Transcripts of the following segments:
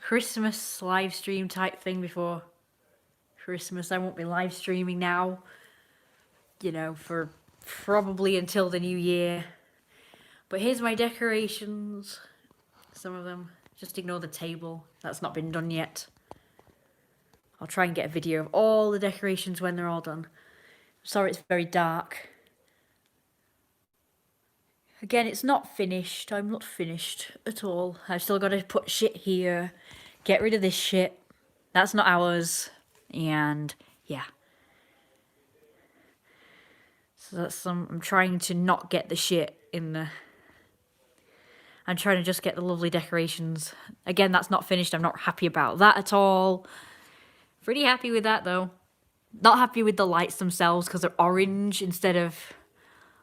Christmas live stream type thing before Christmas. I won't be live streaming now, you know, for probably until the new year. But here's my decorations. Some of them. Just ignore the table. That's not been done yet. I'll try and get a video of all the decorations when they're all done. Sorry it's very dark. Again, it's not finished. I'm not finished at all. I've still got to put shit here. Get rid of this shit. That's not ours. And yeah. So that's some... I'm trying to not get the shit in the... I'm trying to just get the lovely decorations. Again, that's not finished. I'm not happy about that at all. Pretty happy with that, though. Not happy with the lights themselves because they're orange instead of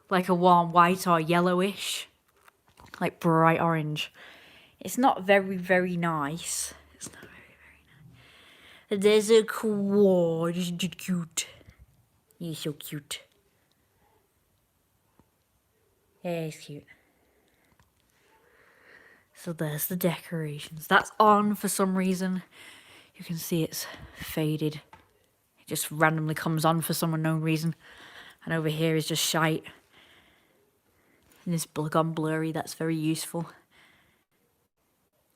like a warm white or yellowish. Like bright orange. It's not very, very nice. It's not very, very nice. There's a quad. Isn't it cute? He's so cute. Yeah, he's cute. So there's the decorations. That's on for some reason. You can see it's faded. It just randomly comes on for some unknown reason. And over here is just shite. And this gone blurry, that's very useful.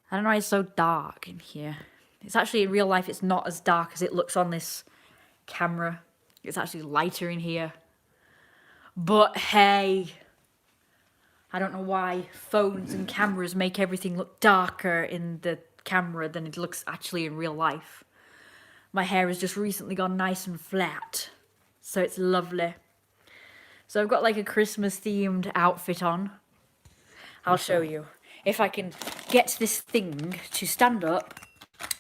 I don't know why it's so dark in here. It's actually, in real life, it's not as dark as it looks on this camera. It's actually lighter in here. But hey... I don't know why phones and cameras make everything look darker in the camera than it looks actually in real life. My hair has just recently gone nice and flat, so it's lovely. So I've got like a Christmas themed outfit on. I'll show you. If I can get this thing to stand up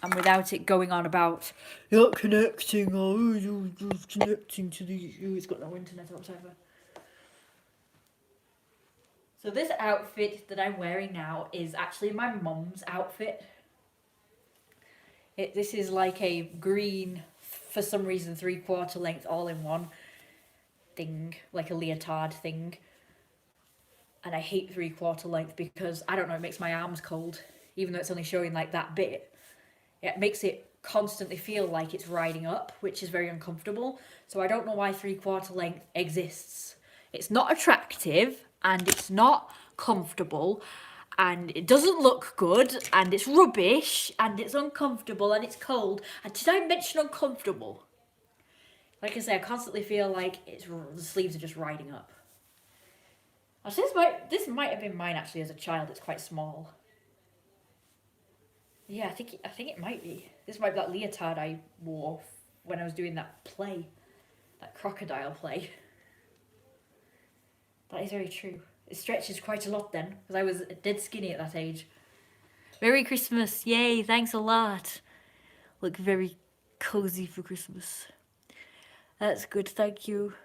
and without it going on about not connecting, oh, you're connecting to the... Oh, it's got no internet or whatever. So this outfit that I'm wearing now is actually my mum's outfit. This is like a green, for some reason, 3/4 length all-in-one thing, like a leotard thing. And I hate 3/4 length because, I don't know, it makes my arms cold, even though it's only showing like that bit. It makes it constantly feel like it's riding up, which is very uncomfortable. So I don't know why 3/4 length exists. It's not attractive, and it's not comfortable, and it doesn't look good, and it's rubbish, and it's uncomfortable, and it's cold. And did I mention uncomfortable? Like I say, I constantly feel like the sleeves are just riding up. Actually, this might have been mine actually as a child. It's quite small. Yeah, I think it might be. This might be that leotard I wore when I was doing that play, that crocodile play. That is very true. It stretches quite a lot then, because I was dead skinny at that age. Merry Christmas! Yay! Thanks a lot. Look very cozy for Christmas. That's good. Thank you.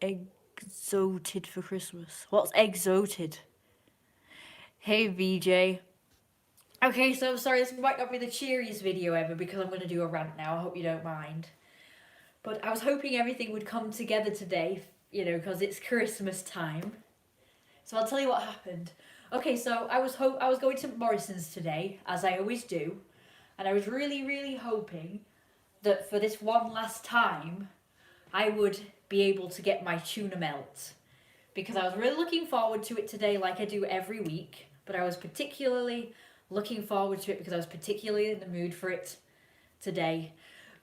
Exoted for Christmas. What's exoted? Hey VJ. Okay, so I'm sorry, this might not be the cheeriest video ever because I'm going to do a rant now. I hope you don't mind. But I was hoping everything would come together today, you know, because it's Christmas time. So I'll tell you what happened. Okay, so I was going to Morrison's today, as I always do, and I was really, really hoping that for this one last time, I would be able to get my tuna melt, because I was really looking forward to it today, like I do every week. But I was particularly looking forward to it because I was particularly in the mood for it today.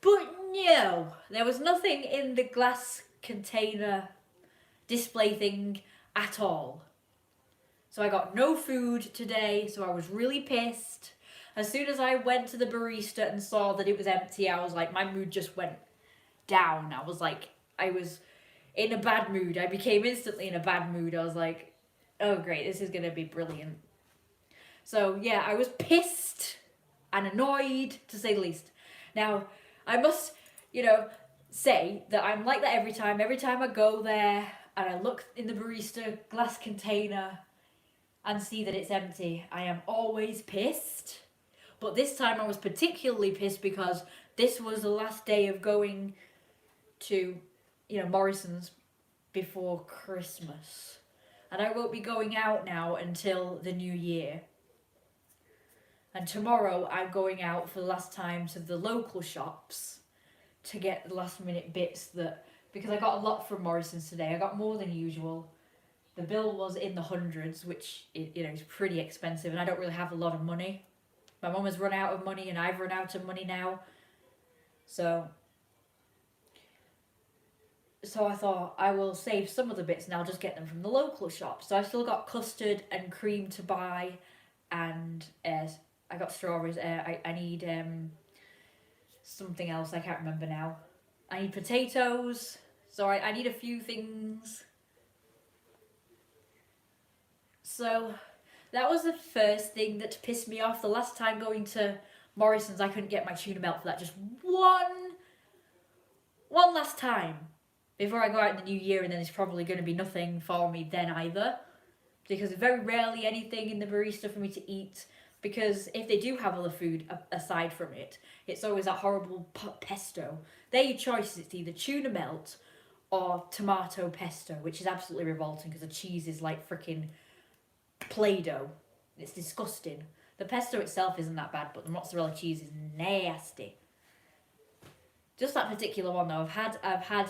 But no, there was nothing in the glass container display thing at all. So I got no food today, so I was really pissed. As soon as I went to the barista and saw that it was empty, I was like, my mood just went down. I was in a bad mood. I became instantly in a bad mood. I was like, oh great, this is going to be brilliant. So yeah, I was pissed and annoyed, to say the least. Now, I must, say that I'm like that every time. Every time I go there and I look in the barista glass container and see that it's empty, I am always pissed. But this time I was particularly pissed because this was the last day of going to, Morrison's before Christmas. And I won't be going out now until the new year. And tomorrow I'm going out for the last time to the local shops to get the last minute bits that, because I got a lot from Morrison's today. I got more than usual. The bill was in the hundreds, which is pretty expensive, and I don't really have a lot of money. My mum has run out of money, and I've run out of money now. So I thought I will save some of the bits and I'll just get them from the local shop. So I've still got custard and cream to buy, and I got strawberries. I need something else, I can't remember now. I need potatoes. So I need a few things. So that was the first thing that pissed me off. The last time going to Morrison's, I couldn't get my tuna melt for that. Just one last time before I go out in the new year, and then there's probably going to be nothing for me then either. Because very rarely anything in the barista for me to eat. Because if they do have other food aside from it, it's always that horrible pesto. They're your choices. It's either tuna melt or tomato pesto, which is absolutely revolting because the cheese is like freaking Play-Doh. It's disgusting. The pesto itself isn't that bad, but the mozzarella cheese is nasty. Just that particular one though, I've had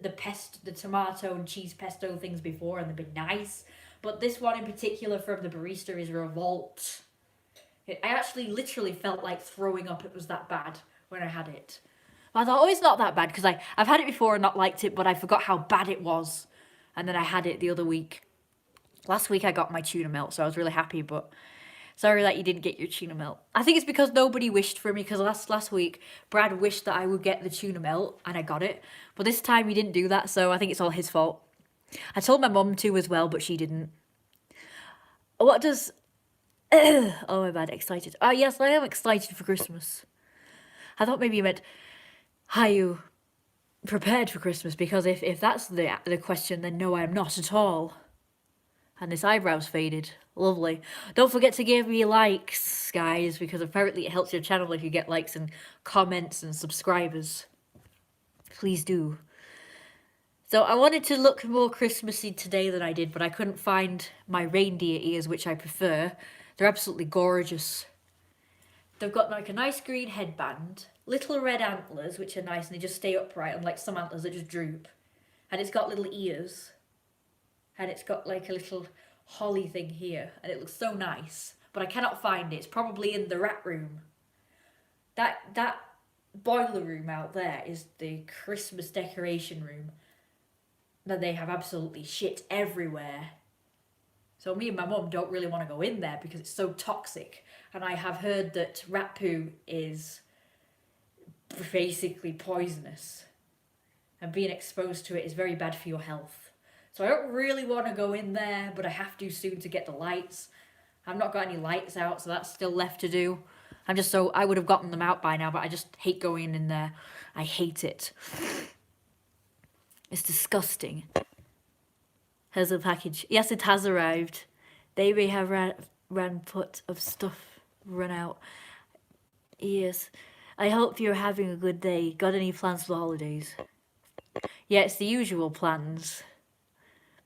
the tomato and cheese pesto things before, and they've been nice. But this one in particular from the barista is revolt. I actually literally felt like throwing up. It was that bad when I had it. I thought, oh, it's not that bad, because I've had it before and not liked it, but I forgot how bad it was. And then I had it the other week. Last week I got my tuna melt, so I was really happy, but sorry that you didn't get your tuna melt. I think it's because nobody wished for me, because last week Brad wished that I would get the tuna melt, and I got it. But this time he didn't do that, so I think it's all his fault. I told my mum to as well, but she didn't. What does... oh my bad, excited. Oh yes, I am excited for Christmas. I thought maybe you meant, are you prepared for Christmas? Because if that's the question, then no, I am not at all. And this eyebrow's faded. Lovely. Don't forget to give me likes, guys, because apparently it helps your channel if you get likes and comments and subscribers. Please do. So I wanted to look more Christmassy today than I did, but I couldn't find my reindeer ears, which I prefer. They're absolutely gorgeous. They've got like a nice green headband, little red antlers, which are nice, and they just stay upright, unlike some antlers that just droop. And it's got little ears. And it's got like a little holly thing here, and it looks so nice. But I cannot find it. It's probably in the rat room. That boiler room out there is the Christmas decoration room. That they have absolutely shit everywhere. So me and my mum don't really want to go in there because it's so toxic. And I have heard that rat poo is basically poisonous. And being exposed to it is very bad for your health. So I don't really want to go in there, but I have to soon to get the lights. I've not got any lights out, so that's still left to do. I would have gotten them out by now, but I just hate going in there. I hate it. It's disgusting. Here's a package. Yes, it has arrived. They may have ran put of stuff run out. Yes. I hope you're having a good day. Got any plans for the holidays? Yeah, it's the usual plans.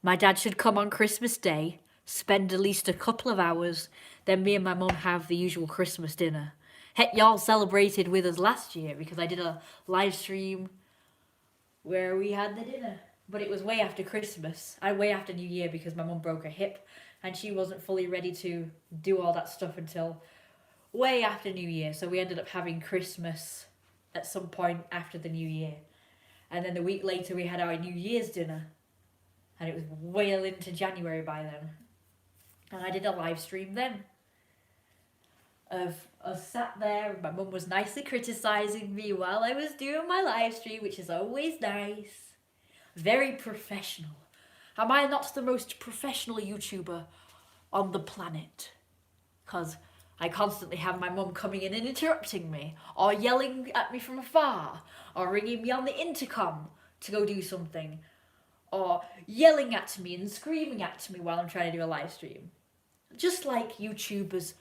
My dad should come on Christmas Day, spend at least a couple of hours, then me and my mum have the usual Christmas dinner. Heck, y'all celebrated with us last year because I did a live stream where we had the dinner. But it was way after Christmas, and way after New Year, because my mum broke her hip and she wasn't fully ready to do all that stuff until way after New Year. So we ended up having Christmas at some point after the New Year. And then the week later we had our New Year's dinner. And it was well into January by then. And I did a live stream then. Of us sat there, and my mum was nicely criticising me while I was doing my live stream, which is always nice. Very professional. Am I not the most professional YouTuber on the planet? Because I constantly have my mum coming in and interrupting me, or yelling at me from afar, or ringing me on the intercom to go do something, or yelling at me and screaming at me while I'm trying to do a live stream. Just like YouTubers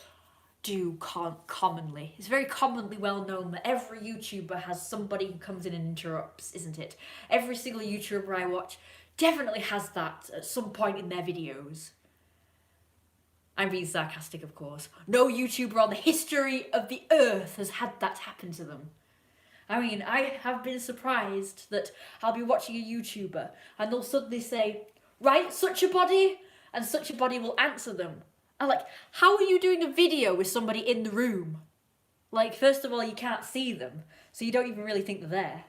do commonly. It's very commonly well known that every YouTuber has somebody who comes in and interrupts, isn't it? Every single YouTuber I watch definitely has that at some point in their videos. I'm being sarcastic, of course. No YouTuber on the history of the earth has had that happen to them. I mean, I have been surprised that I'll be watching a YouTuber and they'll suddenly say, right, such a body, and such a body will answer them. I'm like, how are you doing a video with somebody in the room? Like, first of all, you can't see them, so you don't even really think they're there.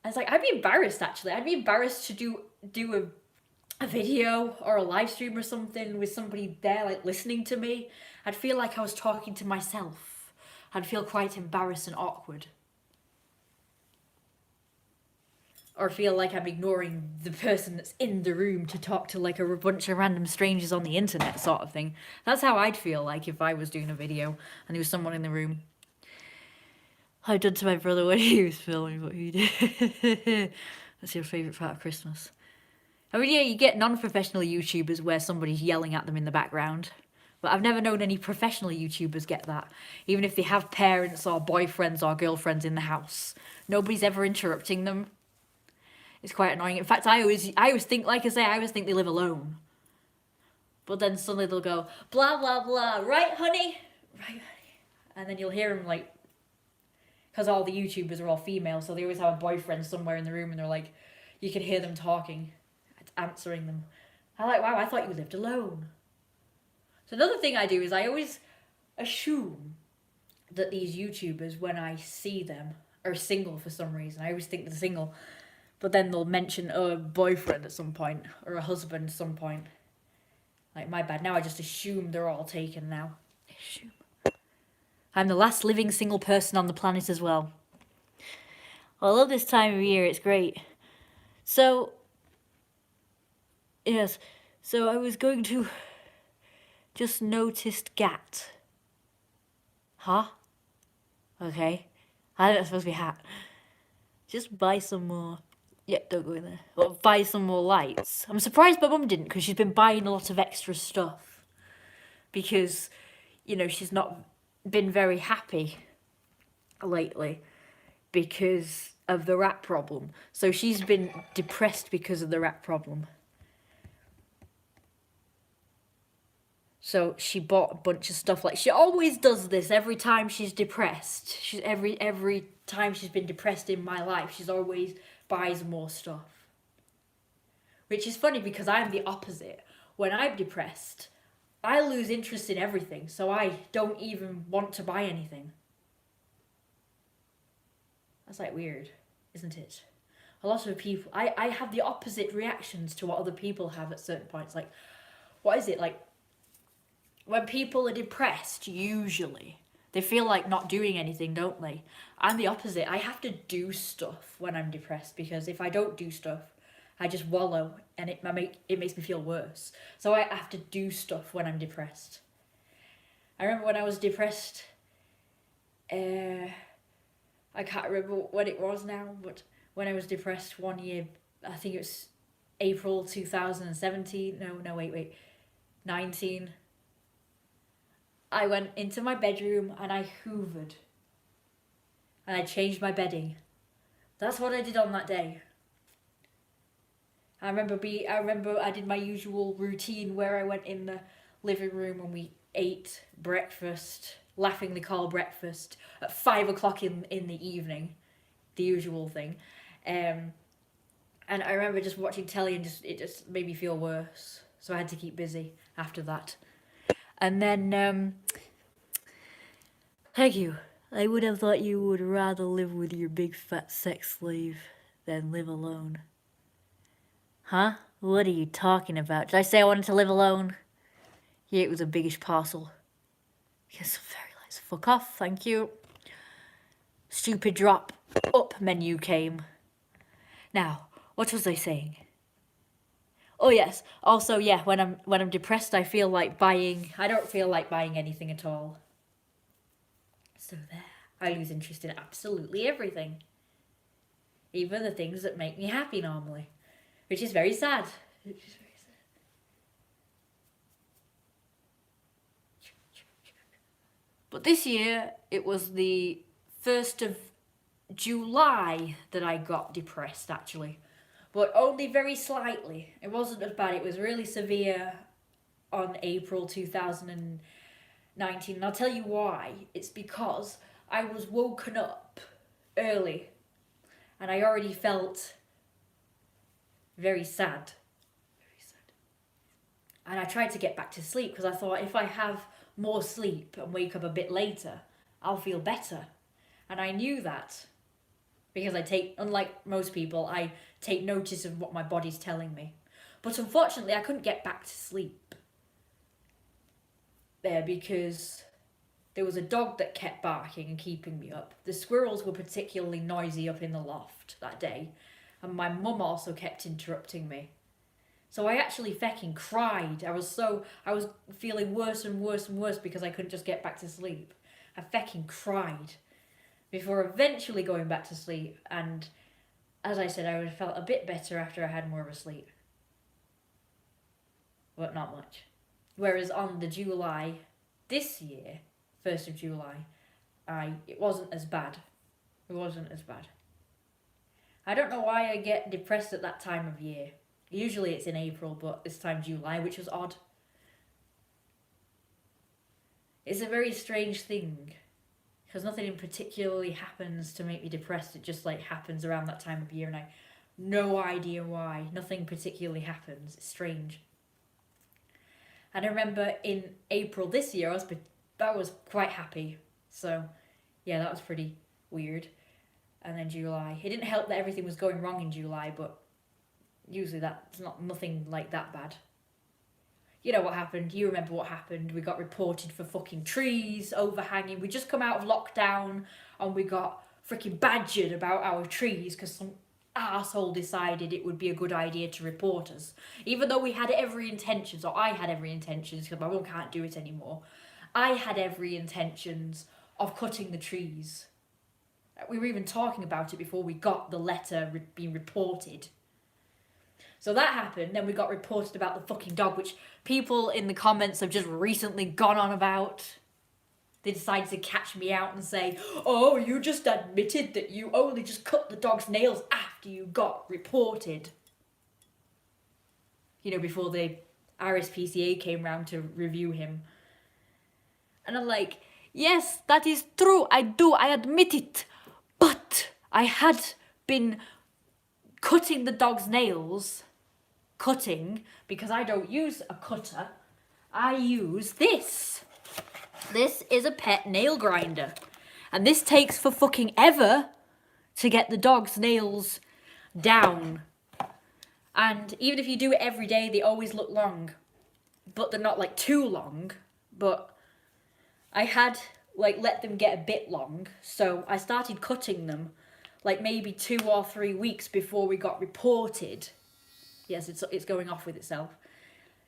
And it's like, I'd be embarrassed, actually. I'd be embarrassed to do a video or a live stream or something with somebody there, like, listening to me. I'd feel like I was talking to myself. I'd feel quite embarrassed and awkward. Or feel like I'm ignoring the person that's in the room to talk to like a bunch of random strangers on the internet sort of thing. That's how I'd feel like if I was doing a video and there was someone in the room. I've done to my brother when he was filming what he did. That's your favourite part of Christmas. I mean, yeah, you get non-professional YouTubers where somebody's yelling at them in the background. But I've never known any professional YouTubers get that. Even if they have parents or boyfriends or girlfriends in the house. Nobody's ever interrupting them. It's quite annoying. In fact, I always think, like I say, I always think they live alone. But then suddenly they'll go, blah, blah, blah, right, honey? Right, honey. And then you'll hear them, like, because all the YouTubers are all female, so they always have a boyfriend somewhere in the room, and they're like, you can hear them talking, answering them. I'm like, wow, I thought you lived alone. So another thing I do is I always assume that these YouTubers, when I see them, are single for some reason. I always think they're single. But then they'll mention a boyfriend at some point, or a husband at some point. Like, my bad. Now I just assume they're all taken now. Assume. I'm the last living single person on the planet as well. Well, I love this time of year. It's great. So, yes. So I was going to... Just noticed gat. Huh? Okay. I think that's supposed to be hat. Just buy some more... Yeah, don't go in there. Well, buy some more lights. I'm surprised my mum didn't, because she's been buying a lot of extra stuff. Because, you know, she's not been very happy lately because of the rat problem. So she's been depressed because of the rat problem. So she bought a bunch of stuff. Like, she always does this every time she's depressed. Every time she's been depressed in my life, she's always buys more stuff. Which is funny because I'm the opposite. When I'm depressed, I lose interest in everything, so I don't even want to buy anything. That's like weird, isn't it? A lot of people, I have the opposite reactions to what other people have at certain points. Like, what is it? Like, when people are depressed, usually, they feel like not doing anything, don't they? I'm the opposite. I have to do stuff when I'm depressed, because if I don't do stuff, I just wallow, and it makes me feel worse. So I have to do stuff when I'm depressed. I remember when I was depressed, I can't remember what it was now, but when I was depressed one year, I think it was April 2017, wait, 19, I went into my bedroom and I hoovered. And I changed my bedding. That's what I did on that day. I remember I did my usual routine where I went in the living room and we ate breakfast, laughingly called breakfast, at 5 o'clock in the evening, the usual thing. And I remember just watching telly and it just made me feel worse. So I had to keep busy after that. And then, thank you. I would have thought you would rather live with your big fat sex slave than live alone. Huh? What are you talking about? Did I say I wanted to live alone? Yeah, it was a biggish parcel. Yes, very nice. Fuck off, thank you. Stupid drop. Up menu came. Now, what was I saying? Oh yes. Also, yeah, when I'm depressed, I feel like buying. I don't feel like buying anything at all. So there, I lose interest in absolutely everything, even the things that make me happy normally, which is very sad. But this year, it was the 1st of July that I got depressed, actually. but only very slightly. It wasn't as bad. It was really severe on April 2019. And I'll tell you why. It's because I was woken up early and I already felt very sad. Very sad. And I tried to get back to sleep because I thought if I have more sleep and wake up a bit later, I'll feel better. And I knew that because unlike most people, I take notice of what my body's telling me. But unfortunately, I couldn't get back to sleep there because there was a dog that kept barking and keeping me up. The squirrels were particularly noisy up in the loft that day, and my mum also kept interrupting me. So I actually fecking cried. I was feeling worse and worse and worse because I couldn't just get back to sleep. I fecking cried before eventually going back to sleep, and as I said, I felt a bit better after I had more of a sleep. But not much. Whereas on the July, this year, 1st of July, it wasn't as bad. It wasn't as bad. I don't know why I get depressed at that time of year. Usually it's in April, but this time July, which was odd. It's a very strange thing, because nothing in particularly happens to make me depressed. It just happens around that time of year, and I no idea why. Nothing particularly happens. It's strange. And I remember in April this year, I was quite happy. So, yeah, that was pretty weird. And then July. It didn't help that everything was going wrong in July, but usually that's nothing like that bad. You know what happened. You remember what happened. We got reported for fucking trees overhanging. We just come out of lockdown and we got freaking badgered about our trees because some arsehole decided it would be a good idea to report us. Even though we had every intentions, or I had every intentions because my mum can't do it anymore. I had every intentions of cutting the trees. We were even talking about it before we got the letter being reported. So that happened, then we got reported about the fucking dog, which people in the comments have just recently gone on about. They decided to catch me out and say, oh, you just admitted that you only just cut the dog's nails after you got reported. You know, before the RSPCA came round to review him. And I'm like, yes, that is true, I admit it. But I had been cutting the dog's nails, because I don't use a cutter, I use this. This is a pet nail grinder. And this takes for fucking ever to get the dog's nails down. And even if you do it every day, they always look long. But they're not too long. But I had let them get a bit long. So I started cutting them maybe 2 or 3 weeks before we got reported. Yes, it's going off with itself.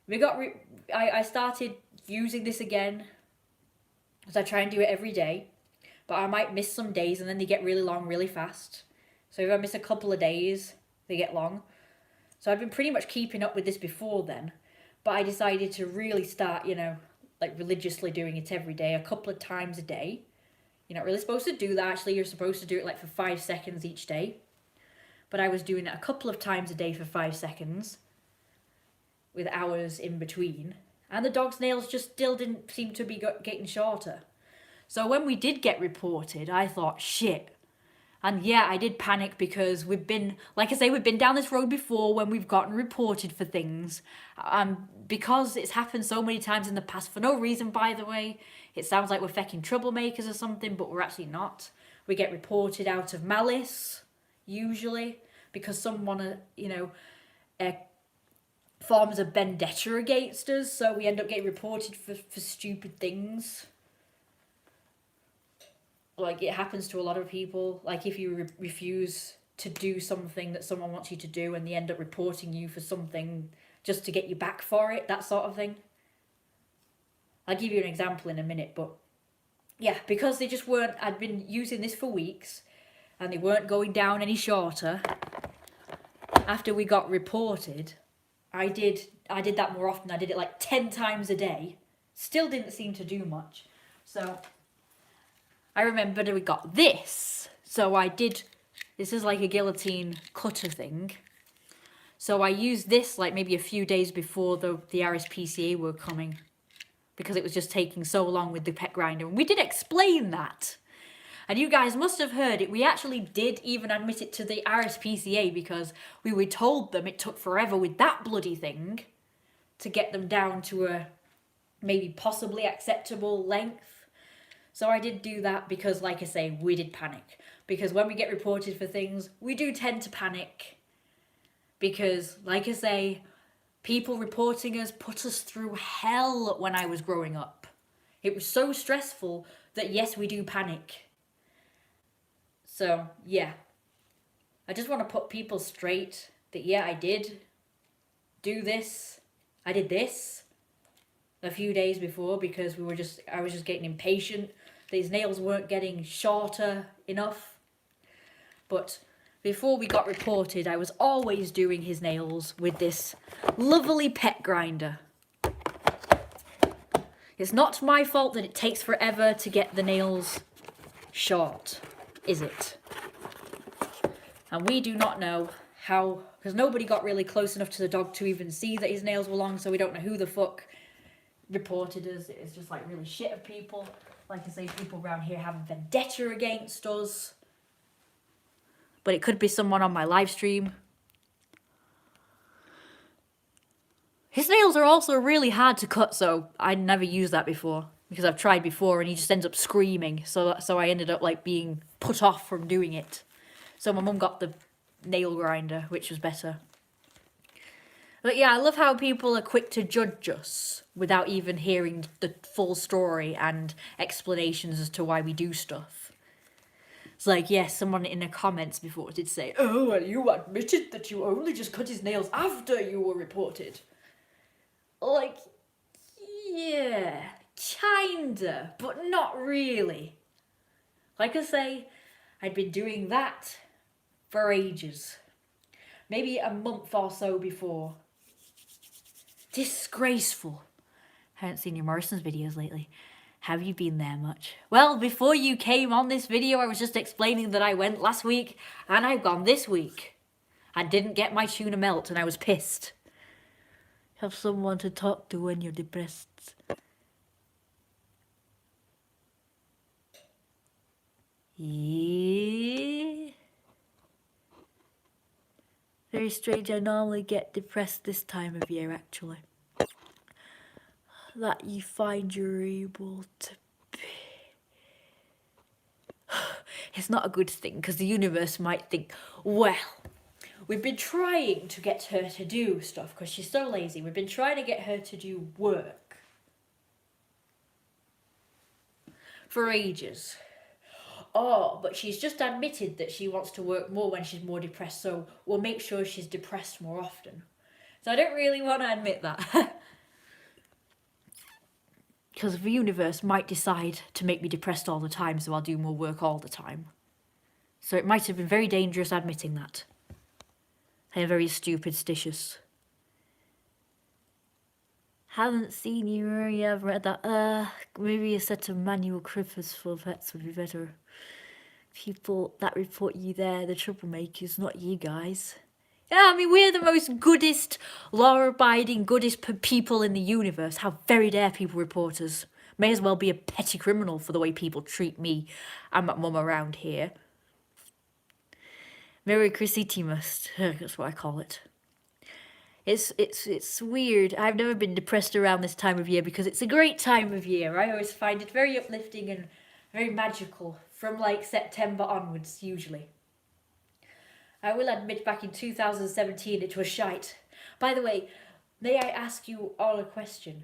I started using this again, because I try and do it every day, but I might miss some days and then they get really long really fast. So if I miss a couple of days, they get long. So I've been pretty much keeping up with this before then, but I decided to really start, religiously doing it every day, a couple of times a day. You're not really supposed to do that, actually. You're supposed to do it for 5 seconds each day. But I was doing it a couple of times a day for 5 seconds, with hours in between. And the dog's nails just still didn't seem to be getting shorter. So when we did get reported, I thought, shit. And yeah, I did panic because we've been down this road before when we've gotten reported for things. Because it's happened so many times in the past, for no reason, by the way. It sounds like we're fecking troublemakers or something, but we're actually not. We get reported out of malice, usually, because someone, forms a vendetta against us, so we end up getting reported for stupid things. It happens to a lot of people. If you refuse to do something that someone wants you to do and they end up reporting you for something just to get you back for it, that sort of thing. I'll give you an example in a minute, but yeah, because they just weren't, I'd been using this for weeks and they weren't going down any shorter. After we got reported, I did that more often. I did it 10 times a day. Still didn't seem to do much. So I remembered we got this. So I did, this is a guillotine cutter thing. So I used this like maybe a few days before the RSPCA were coming, because it was just taking so long with the pet grinder. And we did explain that. And you guys must have heard it. We actually did even admit it to the RSPCA, because we told them it took forever with that bloody thing to get them down to a maybe possibly acceptable length. So I did do that because, like I say, we did panic. Because when we get reported for things, we do tend to panic. Because, like I say, people reporting us put us through hell when I was growing up. It was so stressful that, yes, we do panic. So, yeah. I just want to put people straight that, yeah, I did do this. I did this a few days before because I was just getting impatient. These nails weren't getting shorter enough. But before we got reported, I was always doing his nails with this lovely pet grinder. It's not my fault that it takes forever to get the nails short, is it? And we do not know how, because nobody got really close enough to the dog to even see that his nails were long, so we don't know who the fuck reported us. It's just like really shit of people. Like I say, people around here have a vendetta against us. But it could be someone on my live stream. His nails are also really hard to cut, so I never used that before. Because I've tried before and he just ends up screaming. So I ended up like being put off from doing it. So my mum got the nail grinder, which was better. But yeah, I love how people are quick to judge us without even hearing the full story and explanations as to why we do stuff. It's like, yes, someone in the comments before did say, oh, well, you admitted that you only just cut his nails after you were reported. Like, yeah, kinda, but not really. Like I say, I'd been doing that for ages. Maybe a month or so before. Disgraceful. Haven't seen your Morrison's videos lately. Have you been there much? Well, before you came on this video, I was just explaining that I went last week and I've gone this week. I didn't get my tuna melt and I was pissed. Have someone to talk to when you're depressed. Yeah. Very strange, I normally get depressed this time of year, actually. That you find you're able to be. It's not a good thing, because the universe might think, well, we've been trying to get her to do stuff, because she's so lazy. We've been trying to get her to do work for ages. Oh, but she's just admitted that she wants to work more when she's more depressed, so we'll make sure she's depressed more often. So I don't really want to admit that. Because the universe might decide to make me depressed all the time, so I'll do more work all the time. So it might have been very dangerous admitting that. I am very superstitious. Haven't seen you, Maria. I've read that. Maybe a set of manual crippers for vets would be better. People that report you there, the troublemakers, not you guys. Yeah, I mean, we're the most goodest, law-abiding, goodest people in the universe. How very dare people report us. May as well be a petty criminal for the way people treat me and my mum around here. Merry Christmas, that's what I call it. It's weird. I've never been depressed around this time of year because it's a great time of year. I always find it very uplifting and very magical from like September onwards, usually. I will admit back in 2017 it was shite. By the way, may I ask you all a question?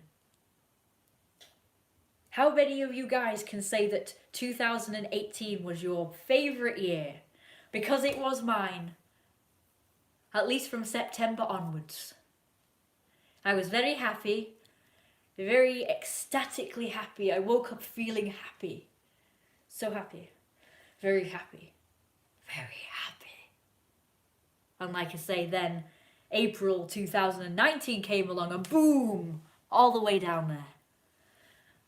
How many of you guys can say that 2018 was your favourite year? Because it was mine. At least from September onwards. I was very happy. Very ecstatically happy. I woke up feeling happy. So happy. Very happy. Very happy. And like I say, then April 2019 came along and boom, all the way down there.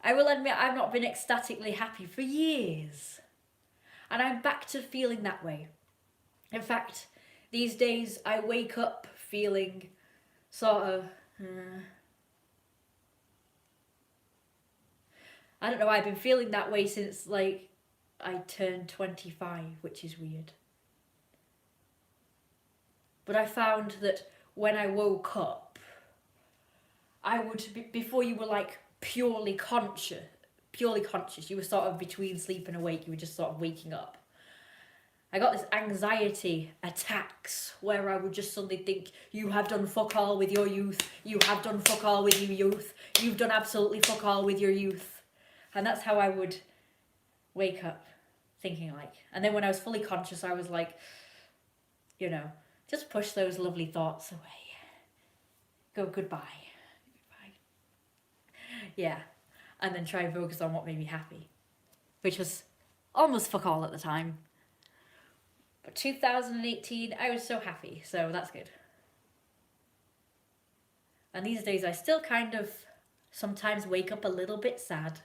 I will admit I've not been ecstatically happy for years. And I'm back to feeling that way. In fact, these days I wake up feeling sort of, I don't know, I've been feeling that way since like I turned 25, which is weird. But I found that when I woke up, I would, before you were like purely conscious, you were sort of between sleep and awake, you were just sort of waking up. I got this anxiety attacks where I would just suddenly think, you have done fuck all with your youth, you have done fuck all with your youth, you've done absolutely fuck all with your youth. And that's how I would wake up thinking like. And then when I was fully conscious, I was like, you know, just push those lovely thoughts away. Go goodbye. Yeah. And then try and focus on what made me happy, which was almost fuck all at the time. But 2018, I was so happy, so that's good. And these days I still kind of sometimes wake up a little bit sad.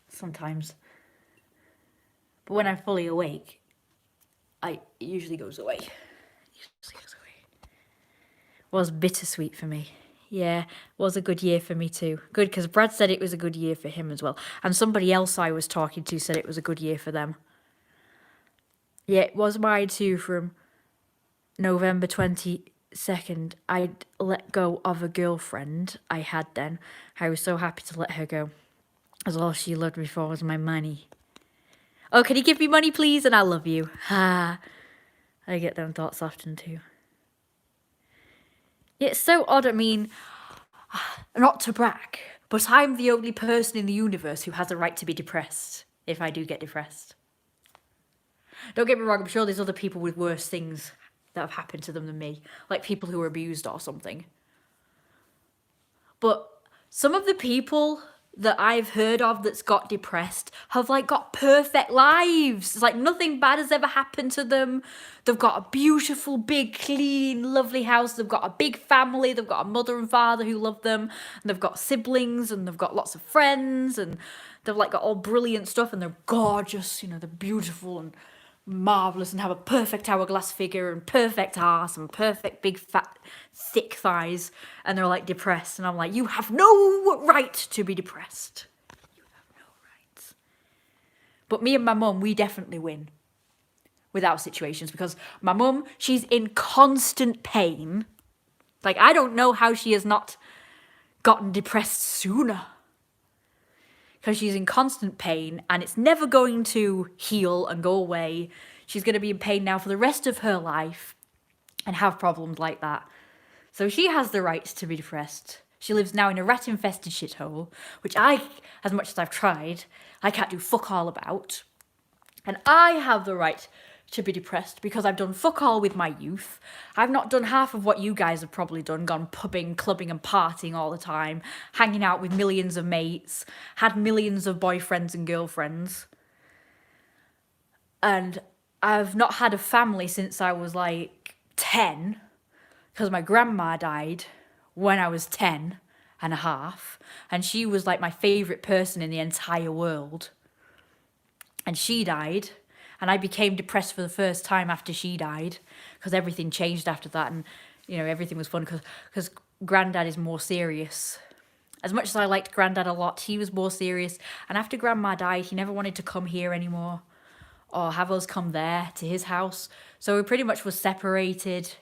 Sometimes. But when I'm fully awake, it usually goes away. Was bittersweet for me. Yeah, was a good year for me too. Good, because Brad said it was a good year for him as well. And somebody else I was talking to said it was a good year for them. Yeah, it was mine too. From November 22nd, I'd let go of a girlfriend I had then. I was so happy to let her go, as all she loved me for was my money. Oh, can you give me money, please? And I'll love you. Ha. I get them thoughts often too. It's so odd, I mean, not to brag, but I'm the only person in the universe who has a right to be depressed, if I do get depressed. Don't get me wrong, I'm sure there's other people with worse things that have happened to them than me, like people who were abused or something. But some of the people that I've heard of that's got depressed have like got perfect lives. It's like nothing bad has ever happened to them. They've got a beautiful, big, clean, lovely house. They've got a big family. They've got a mother and father who love them. And they've got siblings and they've got lots of friends and they've like got all brilliant stuff and they're gorgeous, you know, they're beautiful and marvellous and have a perfect hourglass figure and perfect arse and perfect big fat thick thighs, and they're like depressed, and I'm like, you have no right to be depressed. You have no rights. But me and my mum, we definitely win with our situations, because my mum, she's in constant pain. Like, I don't know how she has not gotten depressed sooner, because she's in constant pain and it's never going to heal and go away. She's going to be in pain now for the rest of her life and have problems like that. So she has the right to be depressed. She lives now in a rat-infested shithole, which I, as much as I've tried, I can't do fuck all about. And I have the right to be depressed because I've done fuck all with my youth. I've not done half of what you guys have probably done, gone pubbing, clubbing and partying all the time, hanging out with millions of mates, had millions of boyfriends and girlfriends. And I've not had a family since I was like 10, because my grandma died when I was 10 and a half, and she was like my favourite person in the entire world. And she died. And I became depressed for the first time after she died, because everything changed after that, and you know, everything was fun because Granddad is more serious. As much as I liked Granddad a lot, he was more serious. And after Grandma died, he never wanted to come here anymore or have us come there to his house. So we pretty much was separated.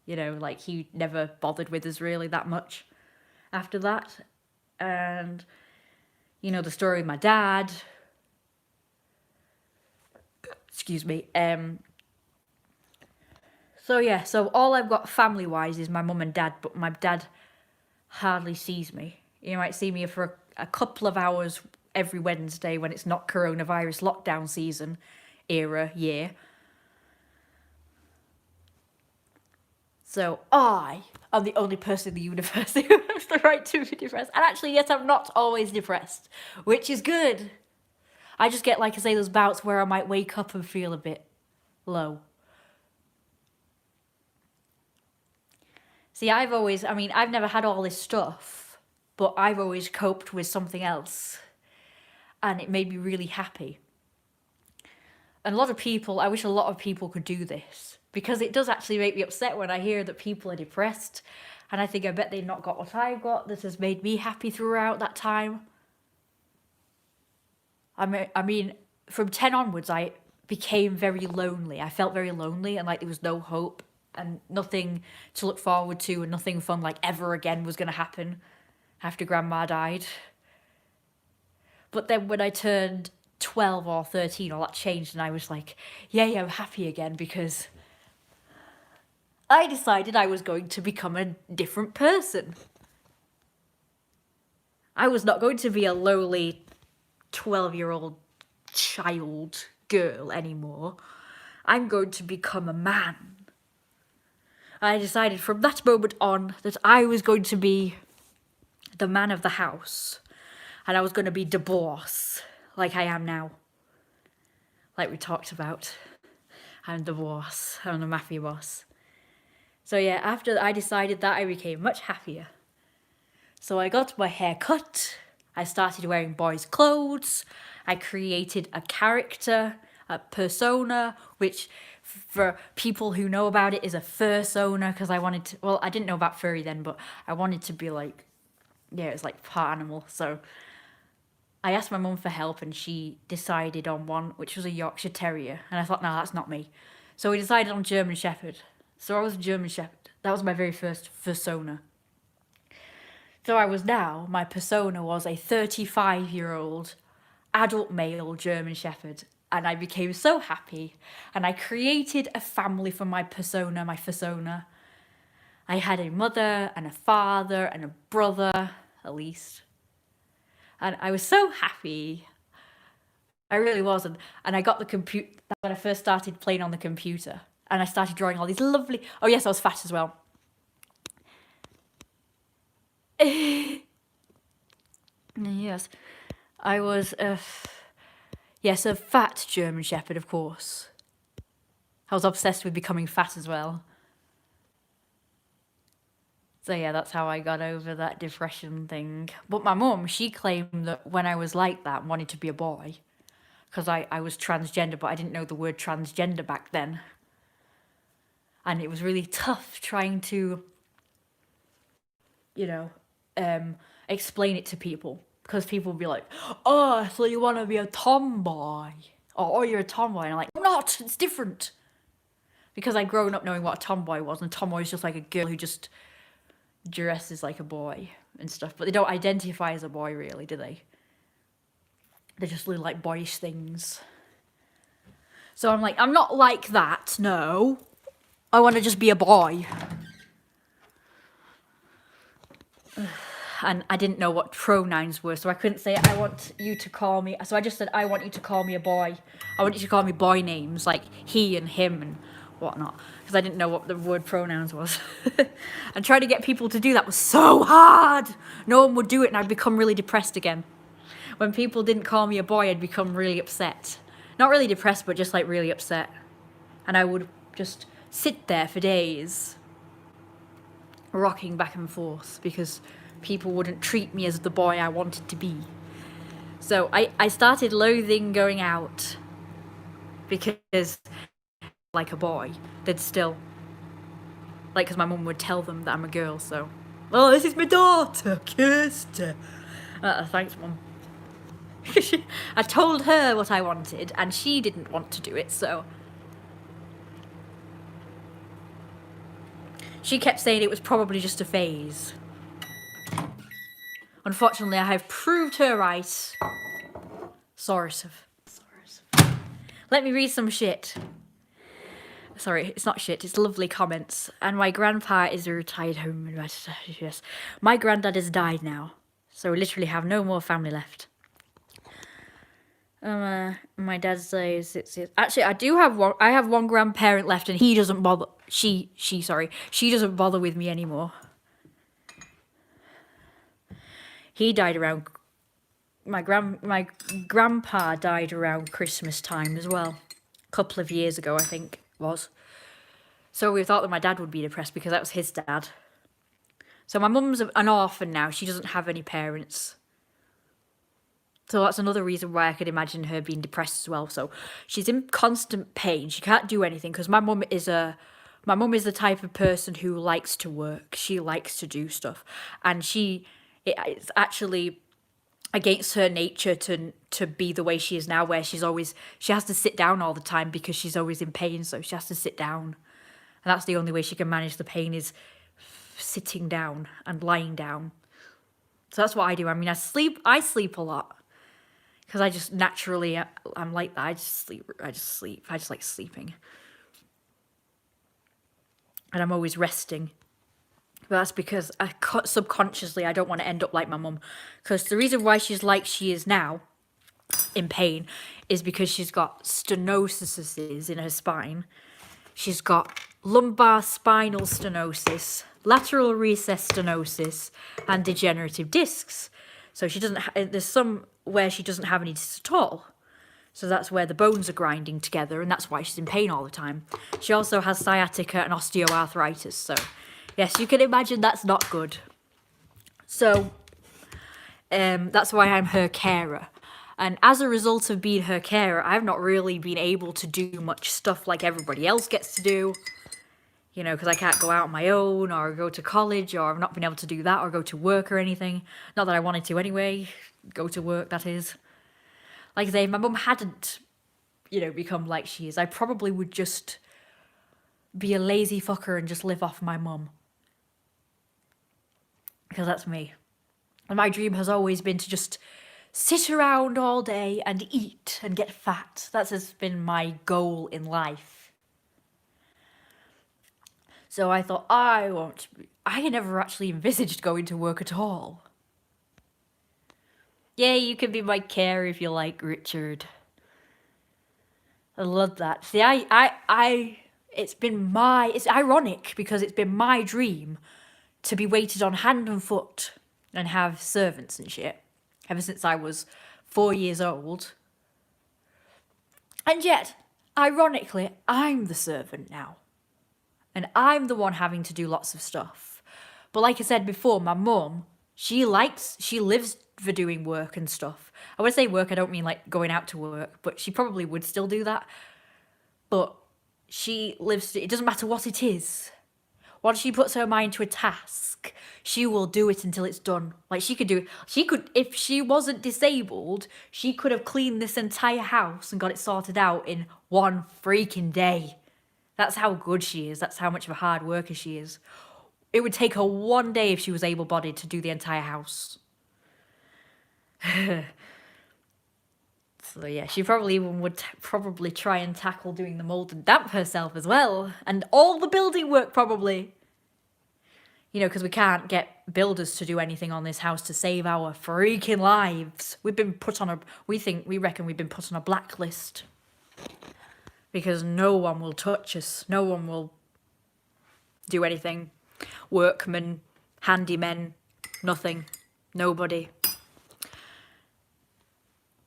You know, like he never bothered with us really that much after that. And you know, the story with my dad. Excuse me. So yeah, so all I've got family-wise is my mum and dad, but my dad hardly sees me. You might see me for a couple of hours every Wednesday when it's not coronavirus lockdown season year. So I am the only person in the universe who has the right to be depressed. And actually, yes, I'm not always depressed, which is good. I just get, like I say, those bouts where I might wake up and feel a bit low. See, I've never had all this stuff, but I've always coped with something else. And it made me really happy. And I wish a lot of people could do this. because it does actually make me upset when I hear that people are depressed. And I think I bet they've not got what I got that has made me happy throughout that time. I mean, from 10 onwards, I became very lonely. I felt very lonely and like there was no hope and nothing to look forward to and nothing fun like ever again was going to happen after Grandma died. But then when I turned 12 or 13, all that changed and I was like, yay, I'm happy again because I decided I was going to become a different person. I was not going to be a lowly 12-year-old child girl anymore. I'm going to become a man. I decided from that moment on that I was going to be the man of the house. And I was going to be the boss, like I am now. Like we talked about. I'm the boss. I'm the mafia boss. So yeah, after I decided that, I became much happier. So I got my hair cut. I started wearing boys' clothes. I created a character, a persona, which for people who know about it is a fursona, because I wanted to, well, I didn't know about furry then, but I wanted to be like, yeah, it was like part animal. So I asked my mum for help and she decided on one, which was a Yorkshire Terrier. And I thought, no, that's not me. So we decided on German Shepherd. So I was a German Shepherd. That was my very first fursona. So my persona was a 35-year-old adult male German Shepherd. And I became so happy. And I created a family for my fursona. I had a mother and a father and a brother, at least. And I was so happy. I really was. And I got the computer. That's when I first started playing on the computer. And I started drawing all these lovely... Oh, yes, I was fat as well. Yes. I was, yes, a fat German Shepherd, of course. I was obsessed with becoming fat as well. So yeah, that's how I got over that depression thing. But my mum, she claimed that when I was like that, wanted to be a boy. Because I was transgender, but I didn't know the word transgender back then. And it was really tough trying to, explain it to people. Because people would be like, oh, so you want to be a tomboy. Or you're a tomboy. And I'm like, I'm not, it's different. Because I'd grown up knowing what a tomboy was. And a tomboy is just like a girl who just dresses like a boy and stuff. But they don't identify as a boy, really, do they? They just look like boyish things. So I'm like, I'm not like that, no. I want to just be a boy. And I didn't know what pronouns were, so I couldn't say, I want you to call me. So I just said, I want you to call me a boy. I want you to call me boy names, like he and him and whatnot. Because I didn't know what the word pronouns was. And trying to get people to do that was so hard. No one would do it and I'd become really depressed again. When people didn't call me a boy, I'd become really upset. Not really depressed, but just like really upset. And I would just sit there for days, rocking back and forth because people wouldn't treat me as the boy I wanted to be. So I started loathing going out because like a boy, they'd still, like, because my mum would tell them that I'm a girl, so, oh, this is my daughter, Kirsten. Thanks, Mum. I told her what I wanted, and she didn't want to do it, so she kept saying it was probably just a phase. Unfortunately, I have proved her right. Sort of. Let me read some shit. Sorry, it's not shit, it's lovely comments. And my grandpa is a retired home investor. Yes. My granddad has died now, so we literally have no more family left. My dad says it's actually I do have one. I have one grandparent left, and he doesn't bother. She doesn't bother with me anymore. He died around. My grandpa died around Christmas time as well, a couple of years ago, I think it was. So we thought that my dad would be depressed because that was his dad. So my mum's an orphan now. She doesn't have any parents. So that's another reason why I could imagine her being depressed as well. So she's in constant pain. She can't do anything because my mum is the type of person who likes to work. She likes to do stuff, and it's actually against her nature to be the way she is now, where she has to sit down all the time because she's always in pain. So she has to sit down, and that's the only way she can manage the pain, is sitting down and lying down. So that's what I do. I mean, I sleep a lot. Because I just naturally, I'm like that. I just sleep. I just like sleeping. And I'm always resting. But that's because subconsciously I don't want to end up like my mum. Because the reason why she's like she is now, in pain, is because she's got stenosis in her spine. She's got lumbar spinal stenosis, lateral recess stenosis, and degenerative discs. So she doesn't. There's some where she doesn't have any discs at all. So that's where the bones are grinding together, and that's why she's in pain all the time. She also has sciatica and osteoarthritis. So, yes, you can imagine that's not good. So, that's why I'm her carer. And as a result of being her carer, I've not really been able to do much stuff like everybody else gets to do. You know, because I can't go out on my own or go to college, or I've not been able to do that or go to work or anything. Not that I wanted to anyway. Go to work, that is. Like I say, if my mum hadn't, become like she is, I probably would just be a lazy fucker and just live off my mum. Because that's me. And my dream has always been to just sit around all day and eat and get fat. That has been my goal in life. So I thought, I never actually envisaged going to work at all. Yeah, you can be my carer if you like, Richard. I love that. See, it's ironic because it's been my dream to be waited on hand and foot and have servants and shit ever since I was 4 years old. And yet, ironically, I'm the servant now. And I'm the one having to do lots of stuff. But like I said before, my mum, she lives for doing work and stuff. I when I say work, I don't mean like going out to work, but she probably would still do that. But it doesn't matter what it is. Once she puts her mind to a task, she will do it until it's done. Like if she wasn't disabled, she could have cleaned this entire house and got it sorted out in one freaking day. That's how good she is. That's how much of a hard worker she is. It would take her one day if she was able-bodied to do the entire house. So yeah, she probably even would probably try and tackle doing the mould and damp herself as well. And all the building work probably. Because we can't get builders to do anything on this house to save our freaking lives. We reckon we've been put on a blacklist. Because no one will touch us. No one will do anything. Workmen, handymen, nothing. Nobody.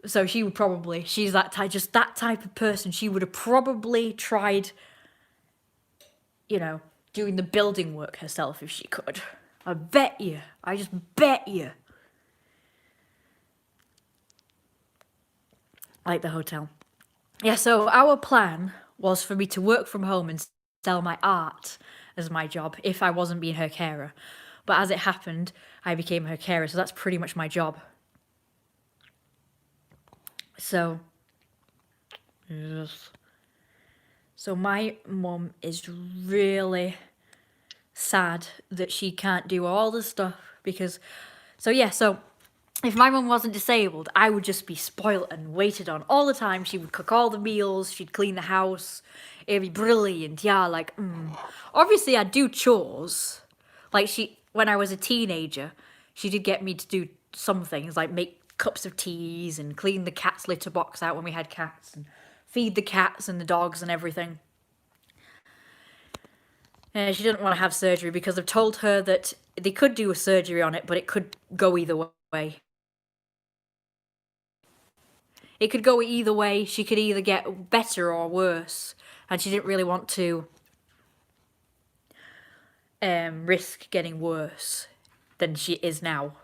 So she's that type of person. She would have probably tried, doing the building work herself if she could. I just bet you. Like the hotel. Yeah, so our plan was for me to work from home and sell my art as my job if I wasn't being her carer. But as it happened, I became her carer, so that's pretty much my job. So my mum is really sad that she can't do all the stuff because... So if my mum wasn't disabled, I would just be spoilt and waited on all the time. She would cook all the meals, she'd clean the house. It'd be brilliant, yeah, Obviously, I'd do chores. When I was a teenager, she did get me to do some things, like make cups of teas and clean the cat's litter box out when we had cats and feed the cats and the dogs and everything. She didn't want to have surgery because I've told her that they could do a surgery on it, but it could go either way. It could go either way. She could either get better or worse. And she didn't really want to risk getting worse than she is now.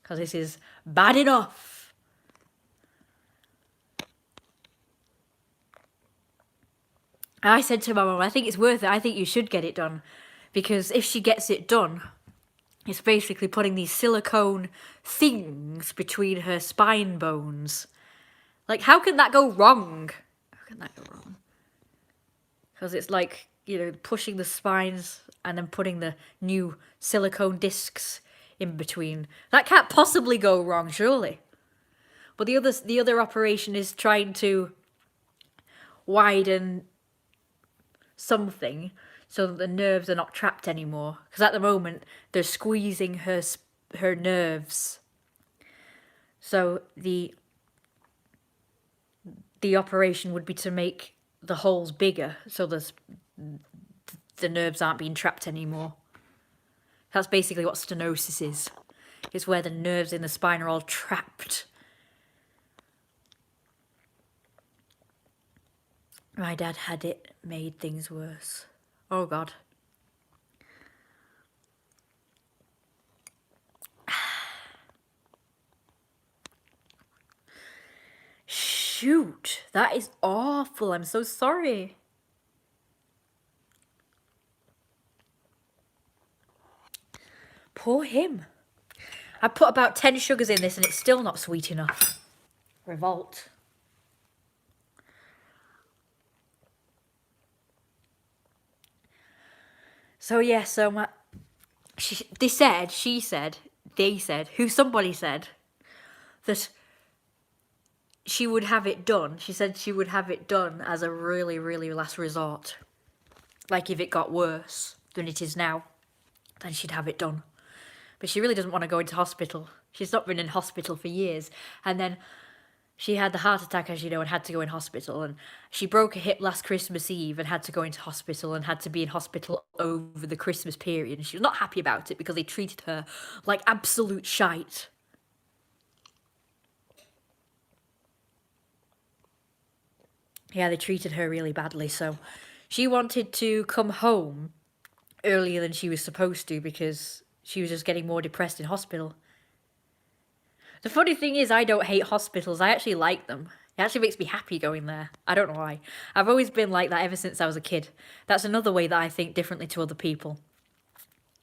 Because this is bad enough. I said to my mum, I think it's worth it. I think you should get it done. Because if she gets it done, it's basically putting these silicone things between her spine bones. Like, how can that go wrong? How can that go wrong? Because it's like, you know, pushing the spines and then putting the new silicone discs in between. That can't possibly go wrong, surely. But the other operation is trying to widen something so that the nerves are not trapped anymore. Because at the moment they're squeezing her nerves. So the operation would be to make the holes bigger so the nerves aren't being trapped anymore. That's basically what stenosis is. It's where the nerves in the spine are all trapped. My dad had it, made things worse. Oh God. Shoot, that is awful. I'm so sorry. Poor him. I put about 10 sugars in this and it's still not sweet enough. Revolt. So yeah, so they said that she would have it done. She said she would have it done as a really, really last resort. Like if it got worse than it is now, then she'd have it done. But she really doesn't want to go into hospital. She's not been in hospital for years. And then she had the heart attack, as you know, and had to go in hospital. And she broke a hip last Christmas Eve and had to go into hospital and had to be in hospital over the Christmas period. And she was not happy about it because they treated her like absolute shite. Yeah, they treated her really badly. So she wanted to come home earlier than she was supposed to because she was just getting more depressed in hospital. The funny thing is, I don't hate hospitals. I actually like them. It actually makes me happy going there. I don't know why. I've always been like that ever since I was a kid. That's another way that I think differently to other people.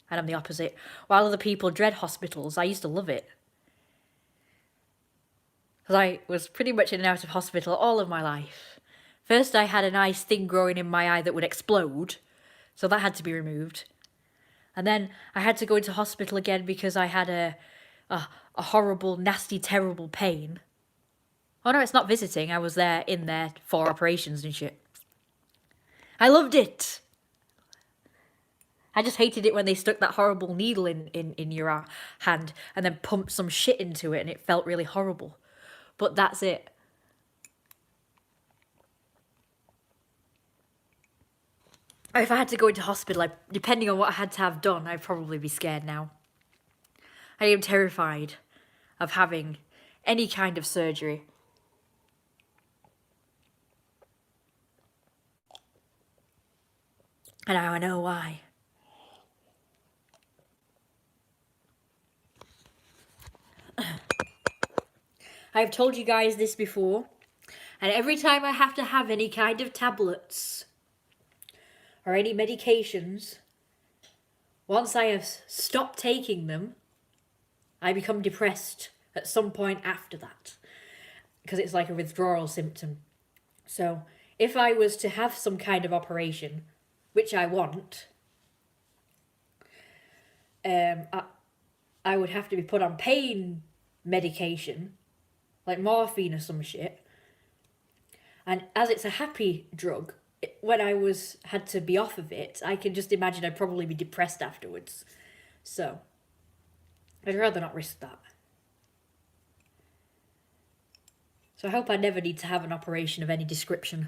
And I'm the opposite. While other people dread hospitals, I used to love it. Because I was pretty much in and out of hospital all of my life. First, I had a nice thing growing in my eye that would explode. So that had to be removed. And then I had to go into hospital again because I had a horrible, nasty, terrible pain. Oh no, it's not visiting. I was in there for operations and shit. I loved it. I just hated it when they stuck that horrible needle in your hand and then pumped some shit into it and it felt really horrible. But that's it. If I had to go into hospital, depending on what I had to have done, I'd probably be scared now. I am terrified of having any kind of surgery. And now I know why. I've told you guys this before, and every time I have to have any kind of tablets or any medications, once I have stopped taking them, I become depressed at some point after that, because it's like a withdrawal symptom. So if I was to have some kind of operation, which I want, I would have to be put on pain medication, like morphine or some shit. And as it's a happy drug, when I had to be off of it, I can just imagine I'd probably be depressed afterwards. So I'd rather not risk that. So I hope I never need to have an operation of any description.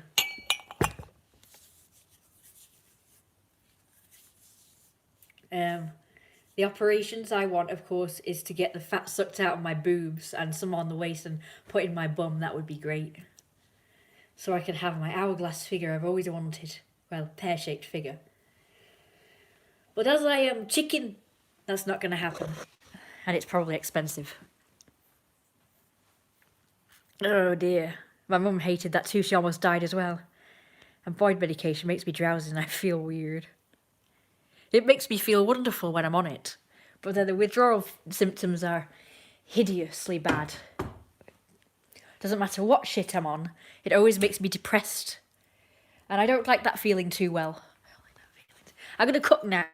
The operations I want, of course, is to get the fat sucked out of my boobs and some on the waist and put in my bum. That would be great. So I can have my hourglass figure I've always wanted. Well, pear-shaped figure. But as I am chicken, that's not going to happen. And it's probably expensive. Oh dear. My mum hated that too. She almost died as well. And void medication makes me drowsy and I feel weird. It makes me feel wonderful when I'm on it. But then the withdrawal symptoms are hideously bad. Doesn't matter what shit I'm on, it always makes me depressed. And I don't like that feeling too well. I'm gonna cook now.